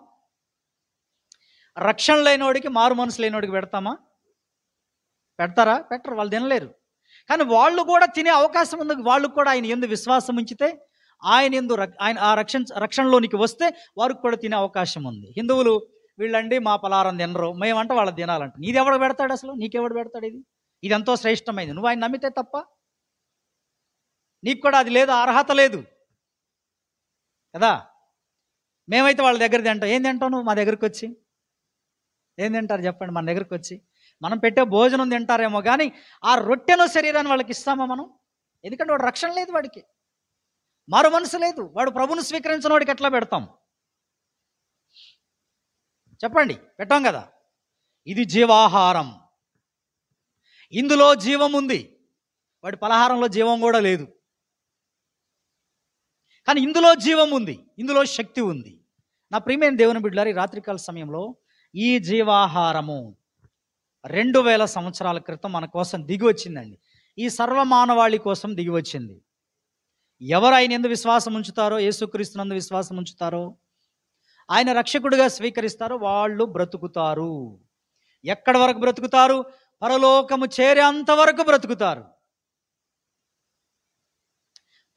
రక్షణ లేనివాడికి, మారు మనసు లేనివాడికి పెడతామా? పెడతారా? పెట్టరు. వాళ్ళు తినలేరు. కానీ వాళ్ళు కూడా తినే అవకాశం ఉంది. వాళ్ళు కూడా ఆయన యందు విశ్వాసం ఉంచితే, ఆయన యందు ఆయన ఆ రక్షణలోనికి వస్తే వారికి కూడా తినే అవకాశం ఉంది. హిందువులు వీళ్ళండి మా పలారం తినరు, మేమంటే వాళ్ళకి తినాలంట. నీది ఎవడు పెడతాడు? అసలు నీకెవడు పెడతాడు? ఇది ఎంతో శ్రేష్టమైంది. నువ్వు ఆయన నమ్మితే తప్ప, నీకు కూడా అది లేదు, అర్హత లేదు కదా. మేమైతే వాళ్ళ దగ్గర తింటాం. ఏం తింటావు నువ్వు మా దగ్గరికి వచ్చి? ఏం తింటారు చెప్పండి? మన దగ్గరికి వచ్చి మనం పెట్టే భోజనం తింటారేమో కానీ ఆ రొట్టెను, శరీరాన్ని వాళ్ళకి ఇస్తామా మనం? ఎందుకంటే వాడు రక్షణ లేదు, వాడికి మారు మనసు లేదు, వాడు ప్రభుని స్వీకరించిన వాడికి ఎట్లా పెడతాం చెప్పండి? పెట్టాం కదా. ఇది జీవాహారం. ఇందులో జీవం ఉంది. వాడి పలహారంలో జీవం కూడా లేదు, కానీ ఇందులో జీవం ఉంది, ఇందులో శక్తి ఉంది. నా ప్రియమైన దేవుని బిడ్డలారా, ఈ రాత్రికాల సమయంలో ఈ జీవాహారము 2000 సంవత్సరాల క్రితం మన కోసం దిగి వచ్చిందండి. ఈ సర్వమానవాళి కోసం దిగి వచ్చింది. ఎవరు ఆయన యందు విశ్వాసం ఉంచుతారో, యేసుక్రీస్తునందు విశ్వాసం ఉంచుతారో, ఆయన రక్షకుడిగా స్వీకరిస్తారో వాళ్ళు బ్రతుకుతారు. ఎక్కడి వరకు బ్రతుకుతారు? పరలోకము చేరేంత వరకు బ్రతుకుతారు.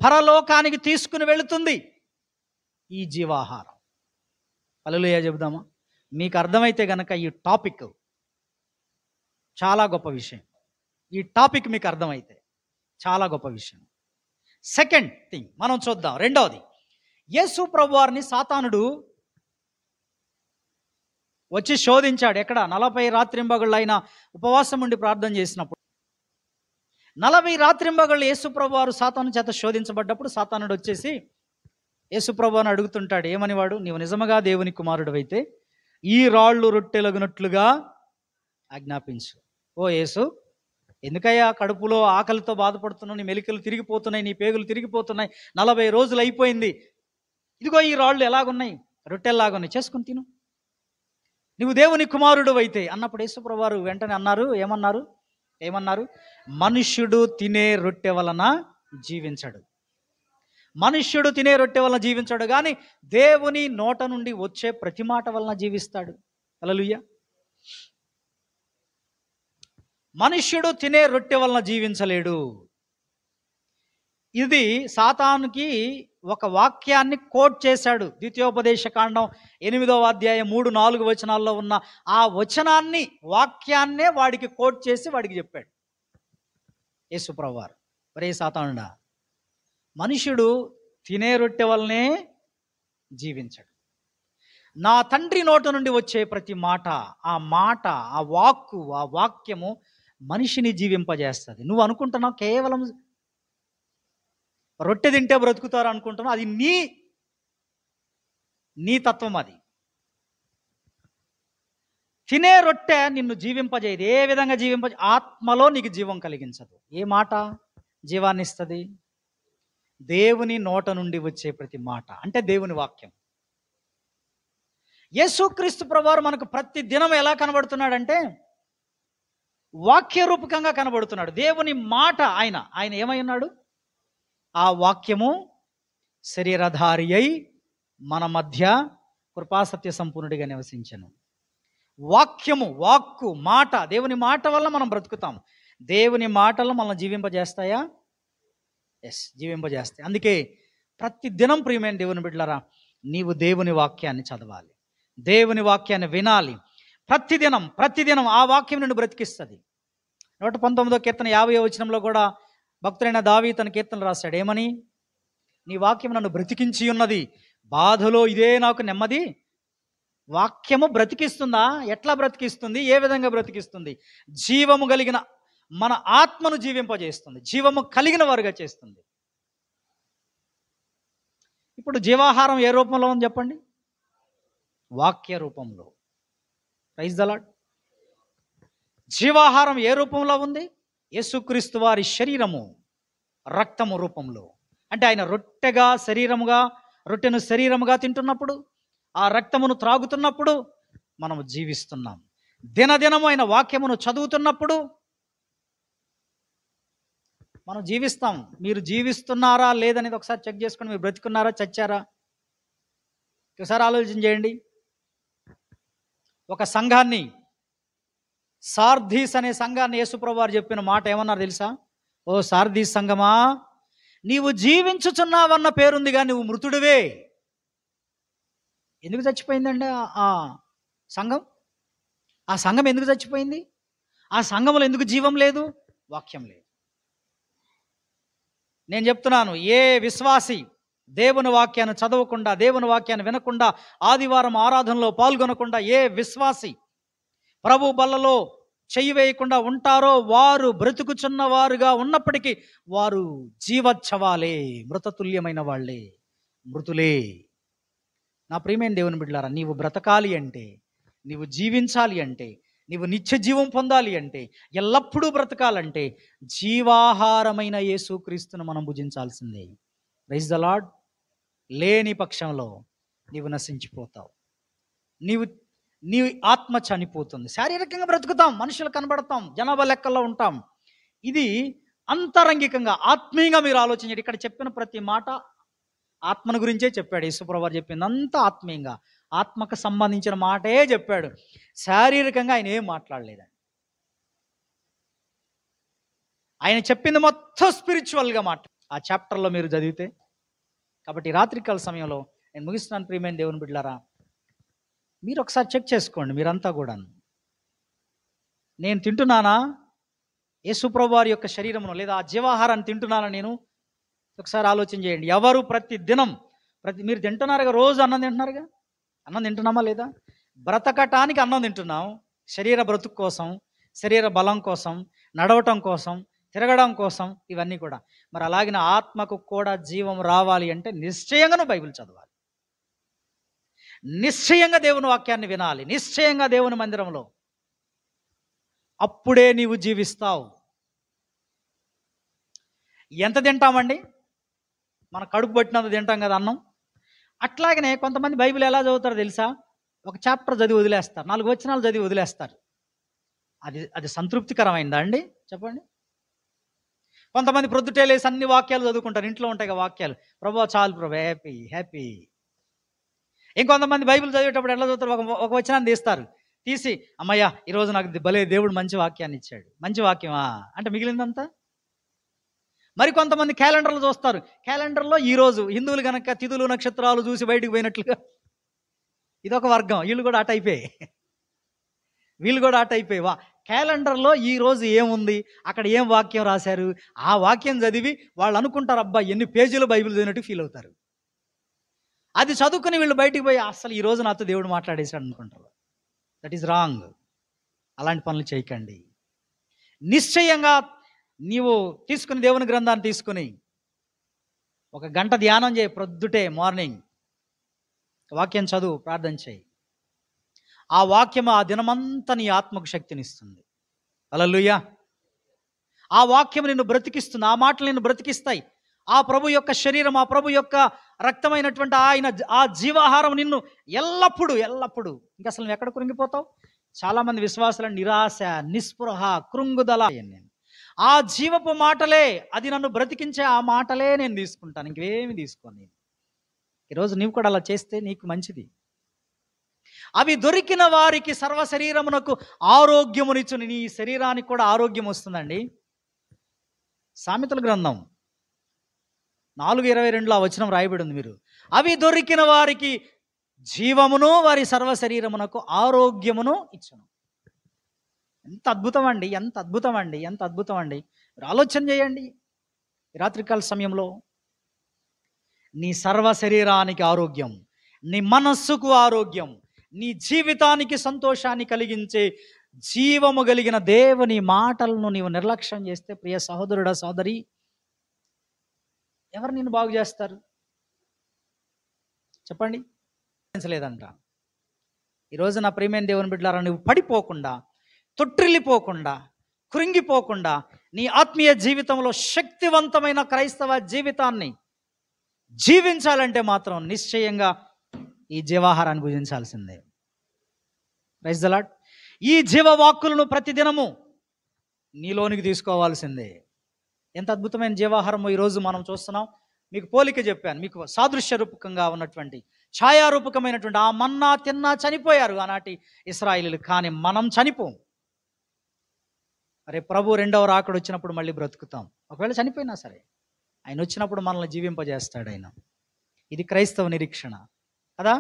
పరలోకానికి తీసుకుని వెళుతుంది ఈ జీవాహారం. హల్లెలూయా చెబుదామా? మీకు అర్థమైతే గనక ఈ టాపిక్ చాలా గొప్ప విషయం. ఈ టాపిక్ మీకు అర్థమైతే చాలా గొప్ప విషయం. సెకండ్ థింగ్ మనం చూద్దాం. రెండవది, యేసు ప్రభువారిని సాతానుడు వచ్చి శోధించాడు. ఎక్కడ? 40 రాత్రింబగళ్ళు ఆయన ఉపవాసం ఉండి ప్రార్థన చేసినప్పుడు. 40 రాత్రింబగళ్ళు యేసు ప్రభువారు సాతాను చేత శోధించబడ్డప్పుడు సాతానుడు వచ్చేసి యేసు ప్రభువుని అడుగుతుంటాడు. ఏమని వాడు? నీవు నిజముగా దేవుని కుమారుడు అయితే ఈ రాళ్ళు రొట్టెలగునట్లుగా ఆజ్ఞాపించు. ఓ యేసు, ఎందుకయ్యా కడుపులో ఆకలితో బాధపడుతున్నావు? నీ మెలికలు తిరిగిపోతున్నాయి, నీ పేగులు తిరిగిపోతున్నాయి, 40 రోజులు అయిపోయింది. ఇదిగో ఈ రాళ్ళు ఎలాగున్నాయి? రొట్టెల్లాగున్నాయి, చేసుకుని తిను. నువ్వు దేవుని కుమారుడు అయితే అన్నప్పుడు యేసు ప్రభువారు వెంటనే అన్నారు. ఏమన్నారు? మనుష్యుడు తినే రొట్టె వలన జీవించడు. మనుష్యుడు తినే రొట్టె వలన జీవించడు, కానీ దేవుని నోట నుండి వచ్చే ప్రతి మాట వలన జీవిస్తాడు. హల్లెలూయా. మనుష్యుడు తినే రొట్టె వలన జీవించలేడు. ఇది సాతానుకి ఒక వాక్యాన్ని కోట్ చేశాడు. ద్వితీయోపదేశ కాండం 8వ అధ్యాయం 3-4 వచనాల్లో ఉన్న ఆ వచనాన్ని, వాక్యాన్నే వాడికి కోట్ చేసి వాడికి చెప్పాడు యేసు ప్రభువారు. ఒరే సాతానుడా, మనుష్యుడు తినే రొట్టె వల్లనే జీవించడు. నా తండ్రి నోట నుండి వచ్చే ప్రతి మాట, ఆ వాక్కు, ఆ వాక్యము మనిషిని జీవింపజేస్తుంది. నువ్వు అనుకుంటున్నావు కేవలం రొట్టె తింటే బ్రతుకుతారు అనుకుంటున్నావు. అది నీ తత్వం. అది తినే రొట్టె నిన్ను జీవింపజేయదు. ఏ విధంగా ఆత్మలో నీకు జీవం కలిగించదు. ఏ మాట జీవాన్ని ఇస్తుంది? దేవుని నోట నుండి వచ్చే ప్రతి మాట, అంటే దేవుని వాక్యం. యేసుక్రీస్తు ప్రభువారు మనకు ప్రతి దినం ఎలా కనబడుతున్నాడంటే వాక్య రూపకంగా కనబడుతున్నాడు. దేవుని మాట ఆయన ఏమై ఉన్నాడు? ఆ వాక్యము శరీరధారి అయి మన మధ్య కృపాసత్య సంపూర్ణుడిగా నివసించెను. వాక్కు, మాట, దేవుని మాట వల్ల మనం బ్రతుకుతాం. దేవుని మాటలు మనల్ని జీవింపజేస్తాయా? ఎస్, జీవింపజేస్తాయి. అందుకే ప్రతి దినం ప్రియమైన దేవుని బిడ్డలారా, నీవు దేవుని వాక్యాన్ని చదవాలి, దేవుని వాక్యాన్ని వినాలి. ప్రతిదినం ఆ వాక్యం నిన్ను బ్రతికిస్తుంది. 119వ కీర్తన 50వ వచనంలో కూడా భక్తుడైన దావీదు తన కీర్తనలు రాశాడు. ఏమని? నీ వాక్యం నన్ను బ్రతికించి ఉన్నది, బాధలో ఇదే నాకు నెమ్మది. వాక్యము బ్రతికిస్తుందా? ఎట్లా బ్రతికిస్తుంది? ఏ విధంగా బ్రతికిస్తుంది? జీవము కలిగిన మన ఆత్మను జీవింపజేస్తుంది, జీవము కలిగిన వారుగా చేస్తుంది. ఇప్పుడు జీవాహారం ఏ రూపంలో ఉంది చెప్పండి? వాక్య రూపంలో. Praise the lord. జీవాహారం ఏ రూపంలో ఉంది? యేసుక్రీస్తు వారి శరీరము, రక్తము రూపంలో. అంటే ఆయన రొట్టెను శరీరముగా తింటున్నప్పుడు, ఆ రక్తమును త్రాగుతున్నప్పుడు మనము జీవిస్తున్నాం. దినదినము ఆయన వాక్యమును చదువుతున్నప్పుడు మనం జీవిస్తాం. మీరు జీవిస్తున్నారా లేదనేది ఒకసారి చెక్ చేసుకొని, మీరు బ్రతికున్నారా చచ్చారా ఒకసారి ఆలోచన చేయండి. ఒక సంఘాన్ని, సార్దీస్ అనే సంఘాన్ని యేసుప్రభువు వారు చెప్పిన మాట ఏమన్నారు తెలుసా? ఓ సార్దీస్ సంఘమా, నీవు జీవించుచున్నావన్న పేరుంది కానీ నువ్వు మృతుడివే. ఎందుకు చచ్చిపోయిందండి ఆ సంఘం? ఆ సంఘం ఎందుకు చచ్చిపోయింది? ఆ సంఘంలో ఎందుకు జీవం లేదు? వాక్యం లేదు. నేను చెప్తున్నాను, ఏ విశ్వాసి దేవుని వాక్యాన్ని చదవకుండా, దేవుని వాక్యాన్ని వినకుండా, ఆదివారం ఆరాధనలో పాల్గొనకుండా ఏ విశ్వాసి ప్రభు బల్లలో చెయ్యి వేయకుండా ఉంటారో వారు బ్రతుకుచున్న వారుగా ఉన్నప్పటికీ వారు జీవచ్ఛవాలే, మృతతుల్యమైన వాళ్ళే, మృతులే. నా ప్రియమైన దేవుని బిడ్డలారా, నీవు బ్రతకాలి అంటే, నీవు జీవించాలి అంటే, నీవు నిత్య జీవం పొందాలి అంటే, ఎల్లప్పుడూ బ్రతకాలంటే జీవాహారమైన యేసుక్రీస్తును మనం భుజించాల్సిందే. Praise the lord. లేని పక్షంలో నీవు నశించిపోతావు. నీ ఆత్మ చనిపోతుంది. శారీరకంగా బ్రతుకుతాం, మనుషులు కనబడతాం, జనాభా లెక్కల్లో ఉంటాం. ఇది అంతరంగికంగా, ఆత్మీయంగా మీరు ఆలోచించండి. ఇక్కడ చెప్పిన ప్రతి మాట ఆత్మను గురించే చెప్పాడు. యేసుప్రభువు వారు చెప్పింది అంతా ఆత్మీయంగా, ఆత్మకు సంబంధించిన మాటే చెప్పాడు. శారీరకంగా ఆయన ఏం మాట్లాడలేదండి. ఆయన చెప్పింది మొత్తం స్పిరిచువల్గా మాట ఆ చాప్టర్లో మీరు చదివితే. కాబట్టి రాత్రికాల సమయంలో నేను ముగిస్తున్నాను. ప్రియమైన దేవుని బిడ్డలారా, మీరు ఒకసారి చెక్ చేసుకోండి. మీరంతా కూడా, నేను తింటున్నానా యేసుప్రభువు వారి యొక్క శరీరమును, లేదా ఆ జీవాహారాన్ని తింటున్నానా నేను? ఒకసారి ఆలోచన చేయండి. ఎవరు ప్రతి దినం మీరు తింటున్నారుగా, రోజు అన్నం తింటున్నారుగా. అన్నం తింటున్నామా లేదా? బ్రతకటానికి అన్నం తింటున్నాం, శరీర బ్రతుకు కోసం, శరీర బలం కోసం, నడవటం కోసం, తిరగడం కోసం, ఇవన్నీ కూడా. మరి అలాగిన ఆత్మకు కూడా జీవం రావాలి అంటే నిశ్చయంగా నువ్వు బైబిల్ చదవాలి, నిశ్చయంగా దేవుని వాక్యాన్ని వినాలి, నిశ్చయంగా దేవుని మందిరంలో. అప్పుడే నీవు జీవిస్తావు. ఎంత తింటామండి? మన కడుపు పట్టినంత తింటాం కదా అన్నం. అట్లాగనే కొంతమంది బైబిల్ ఎలా చదువుతారో తెలుసా? ఒక చాప్టర్ చదివి వదిలేస్తారు, 4 వచనాలు చదివి వదిలేస్తారు. అది సంతృప్తికరమైందా అండి? చెప్పండి. కొంతమంది ప్రొద్దుటే లేసి అన్ని వాక్యాలు చదువుకుంటారు, ఇంట్లో ఉంటాయి కదా వాక్యాలు. ప్రభు చాలు ప్రభు, హ్యాపీ హ్యాపీ. ఇంకొంతమంది బైబిల్ చదివేటప్పుడు ఎట్లా చదువుతారు? ఒక వచనాన్ని తీసి అమ్మయ్య ఈరోజు నాకు భలే దేవుడు మంచి వాక్యాన్ని ఇచ్చాడు, మంచి వాక్యమా అంటే మిగిలిందంతా. మరి కొంతమంది క్యాలెండర్లు చూస్తారు, క్యాలెండర్లో ఈరోజు హిందువులు కనుక తిథులు నక్షత్రాలు చూసి బయటకు పోయినట్లుగా ఇదొక వర్గం. వీళ్ళు కూడా ఆ టైపే క్యాలెండర్లో ఈరోజు ఏముంది, అక్కడ ఏం వాక్యం రాశారు, ఆ వాక్యం చదివి వాళ్ళు అనుకుంటారు అబ్బా ఎన్ని పేజీలు బైబిల్ చదివినట్టు ఫీల్ అవుతారు. అది చదువుకుని వీళ్ళు బయటికి పోయి అసలు ఈరోజు నాతో దేవుడు మాట్లాడేశాడు అనుకుంటారు. That is wrong. అలాంటి పనులు చేయకండి. నిశ్చయంగా నీవు తీసుకుని దేవుని గ్రంథాన్ని తీసుకుని 1 గంట ధ్యానం చేయి. ప్రొద్దుటే మార్నింగ్ వాక్యం చదువు, ప్రార్థన చేయి. ఆ వాక్యం ఆ దినమంతా నీ ఆత్మకు శక్తినిస్తుంది. హల్లెలూయా. ఆ వాక్యం నిన్ను బ్రతికిస్తుంది, ఆ మాటలు నిన్ను బ్రతికిస్తాయి. ఆ ప్రభు యొక్క శరీరం, ఆ ప్రభు యొక్క రక్తమైనటువంటి ఆయన ఆ జీవాహారం నిన్ను ఎల్లప్పుడూ ఇంకా అసలు నువ్వు ఎక్కడ కృంగిపోతావు? చాలామంది విశ్వాసులను నిరాశ, నిస్పృహ, కృంగుదల. ఆ జీవపు మాటలే, అది నన్ను బ్రతికించే ఆ మాటలే నేను తీసుకుంటాను, ఇంకేమి తీసుకోను నేను. ఈరోజు నీవు కూడా అలా చేస్తే నీకు మంచిది. అవి దొరికిన వారికి సర్వ శరీరమునకు ఆరోగ్యమునిచ్చును. నీ శరీరానికి కూడా ఆరోగ్యం వస్తుందండి. సామెతల గ్రంథం 4:22 ఆ వచనం రాయబడి ఉంది. మీరు అవి దొరికిన వారికి జీవమును వారి సర్వ శరీరమునకు ఆరోగ్యమును ఇచ్చును. ఎంత అద్భుతం అండి, ఎంత అద్భుతం అండి, ఎంత అద్భుతం అండి. మీరు ఆలోచన చేయండి. రాత్రికాల సమయంలో నీ సర్వ శరీరానికి ఆరోగ్యం, నీ మనస్సుకు ఆరోగ్యం, నీ జీవితానికి సంతోషాన్ని కలిగించే జీవము కలిగిన దేవుని మాటలను నీవు నిర్లక్ష్యం చేస్తే, ప్రియ సహోదరుడా సోదరి, ఎవరు నిన్ను బాగు చేస్తారు చెప్పండి? లేదంట. ఈరోజు నా ప్రియమైన దేవుని బిడ్డలారా, నువ్వు పడిపోకుండా, తొట్టిల్లిపోకుండా, కృంగిపోకుండా నీ ఆత్మీయ జీవితంలో శక్తివంతమైన క్రైస్తవ జీవితాన్ని జీవించాలంటే మాత్రం నిశ్చయంగా ఈ జీవాహారాన్ని భుజించాల్సిందే. Praise the lord. ఈ జీవవాక్కులను ప్రతిదినము నీలోనికి తీసుకోవాల్సిందే. ఎంత అద్భుతమైన జీవాహారము ఈరోజు మనం చూస్తున్నాం. మీకు పోలిక చెప్పాను, మీకు సాదృశ్య రూపకంగా ఉన్నటువంటి, ఛాయారూపకమైనటువంటి ఆ మన్నా తిన్నా చనిపోయారు ఆనాటి ఇశ్రాయేలీయులు. కానీ మనం చనిపోం. అరే ప్రభు రెండవ రాకడ వచ్చినప్పుడు మళ్ళీ బ్రతుకుతాం. ఒకవేళ చనిపోయినా సరే ఆయన వచ్చినప్పుడు మనల్ని జీవింపజేస్తాడు ఆయన. ఇది క్రైస్తవ నిరీక్షణ కదా.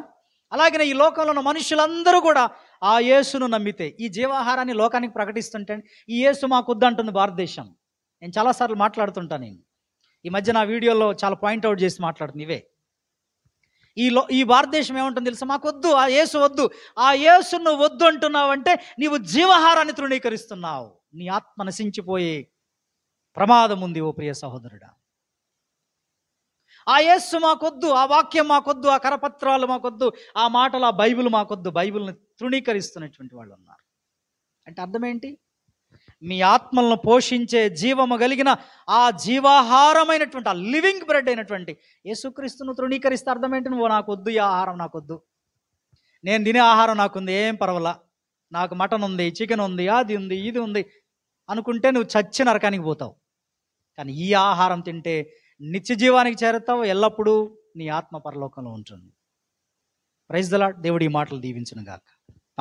అలాగనే ఈ లోకంలో ఉన్న మనుషులందరూ కూడా ఆ యేసును నమ్మితే ఈ జీవాహారాన్ని లోకానికి ప్రకటిస్తుంటే, ఈ యేసు మాకొద్దు అంటుంది భారతదేశం. నేను చాలాసార్లు మాట్లాడుతుంటాను. నేను ఈ మధ్య నా వీడియోలో చాలా పాయింట్అవుట్ చేసి మాట్లాడుతుంది ఇవే. ఈ భారతదేశం ఏముంటుంది తెలుసా? మాకొద్దు, ఆ యేసు వద్దు. ఆ యేసును వద్దు అంటున్నావంటే నీవు జీవాహారాన్ని తృణీకరిస్తున్నావు. నీ ఆత్మ నశించిపోయే ప్రమాదం ఉంది ఓ ప్రియ సహోదరుడా. ఆ యేసు మాకొద్దు, ఆ వాక్యం మాకొద్దు, ఆ కరపత్రాలు మాకొద్దు, ఆ మాటలు, ఆ బైబిల్ మాకొద్దు. బైబిల్ని తృణీకరిస్తున్నటువంటి వాళ్ళు ఉన్నారు. అంటే అర్థం ఏంటి? మీ ఆత్మలను పోషించే జీవము కలిగిన ఆ జీవాహారమైనటువంటి ఆ లివింగ్ బ్రెడ్ అయినటువంటి యేసుక్రీస్తును తృణీకరిస్తే అర్థం ఏంటి? నువ్వు నాకొద్దు, ఈ ఆహారం నాకొద్దు, నేను తినే ఆహారం నాకుంది, ఏం పర్వాలా, నాకు మటన్ ఉంది, చికెన్ ఉంది, అది ఉంది, ఇది ఉంది అనుకుంటే నువ్వు చచ్చి నరకానికి పోతావు. కానీ ఈ ఆహారం తింటే నిత్య జీవానికి చేరుతావు, ఎల్లప్పుడూ నీ ఆత్మ పరలోకంలో ఉంటుంది. Praise the Lord. దేవుడు ఈ మాటలు దీవించును గాక.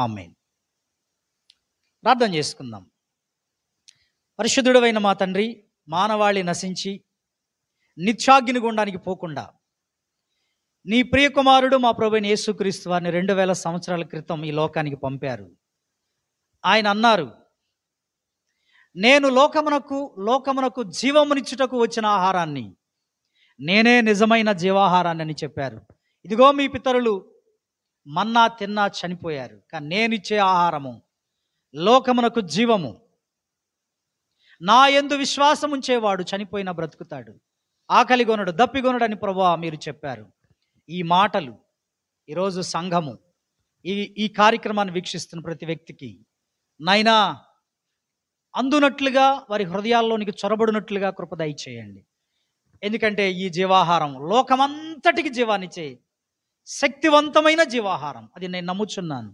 ఆమేన్. ప్రార్థన చేసుకుందాం. పరిశుద్ధుడైన మా తండ్రి, మానవాళి నశించి నిత్యాగ్ని గుండానికి పోకుండా నీ ప్రియకుమారుడు మా ప్రభువైన యేసుక్రీస్తు వారిని 2000 సంవత్సరాల క్రితం ఈ లోకానికి పంపారు. ఆయన అన్నారు, నేను లోకమునకు జీవమునిచ్చుటకు వచ్చిన ఆహారాన్ని, నేనే నిజమైన జీవాహారాన్ని అని చెప్పారు. ఇదిగో మీ పితరులు మన్నా తిన్నా చనిపోయారు, కానీ నేనిచ్చే ఆహారము లోకమునకు జీవము. నా యందు విశ్వాసం ఉంచేవాడు చనిపోయినా బ్రతుకుతాడు, ఆకలిగొనడు దప్పిగొనడని ప్రభువా మీరు చెప్పారు. ఈ మాటలు ఈరోజు సంఘము ఈ కార్యక్రమాన్ని వీక్షిస్తున్న ప్రతి వ్యక్తికి నైనా అందునట్లుగా, వారి హృదయాల్లోనికి చొరబడినట్లుగా కృప దయచేయండి. ఎందుకంటే ఈ జీవాహారం లోకమంతటికి జీవాన్నిచ్చే శక్తివంతమైన జీవాహారం. అది నేను నమ్ముచున్నాను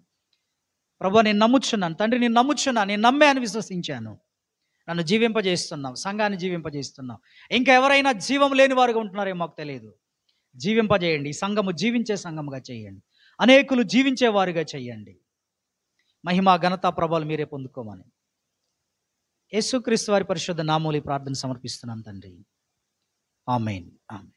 ప్రభువా, నేను నమ్ముచున్నాను తండ్రి, నేను నమ్ముచున్నాను, నేను నమ్మే అని విశ్వసించాను. నన్ను జీవింపజేస్తున్నావు, సంఘాన్ని జీవింపజేస్తున్నావు. ఇంకా ఎవరైనా జీవం లేని వారుగా ఉంటున్నారేమో మాకు తెలియదు. జీవింపజేయండి. ఈ సంఘము జీవించే సంఘముగా చేయండి, అనేకులు జీవించేవారుగా చేయండి. మహిమ ఘనత ప్రభావాలు మీరే పొందుకోమని యేసుక్రీస్తు వారి పరిశుద్ధ నామములో ప్రార్థన సమర్పిస్తున్నాం తండ్రి. ఆమేన్. ఆమేన్.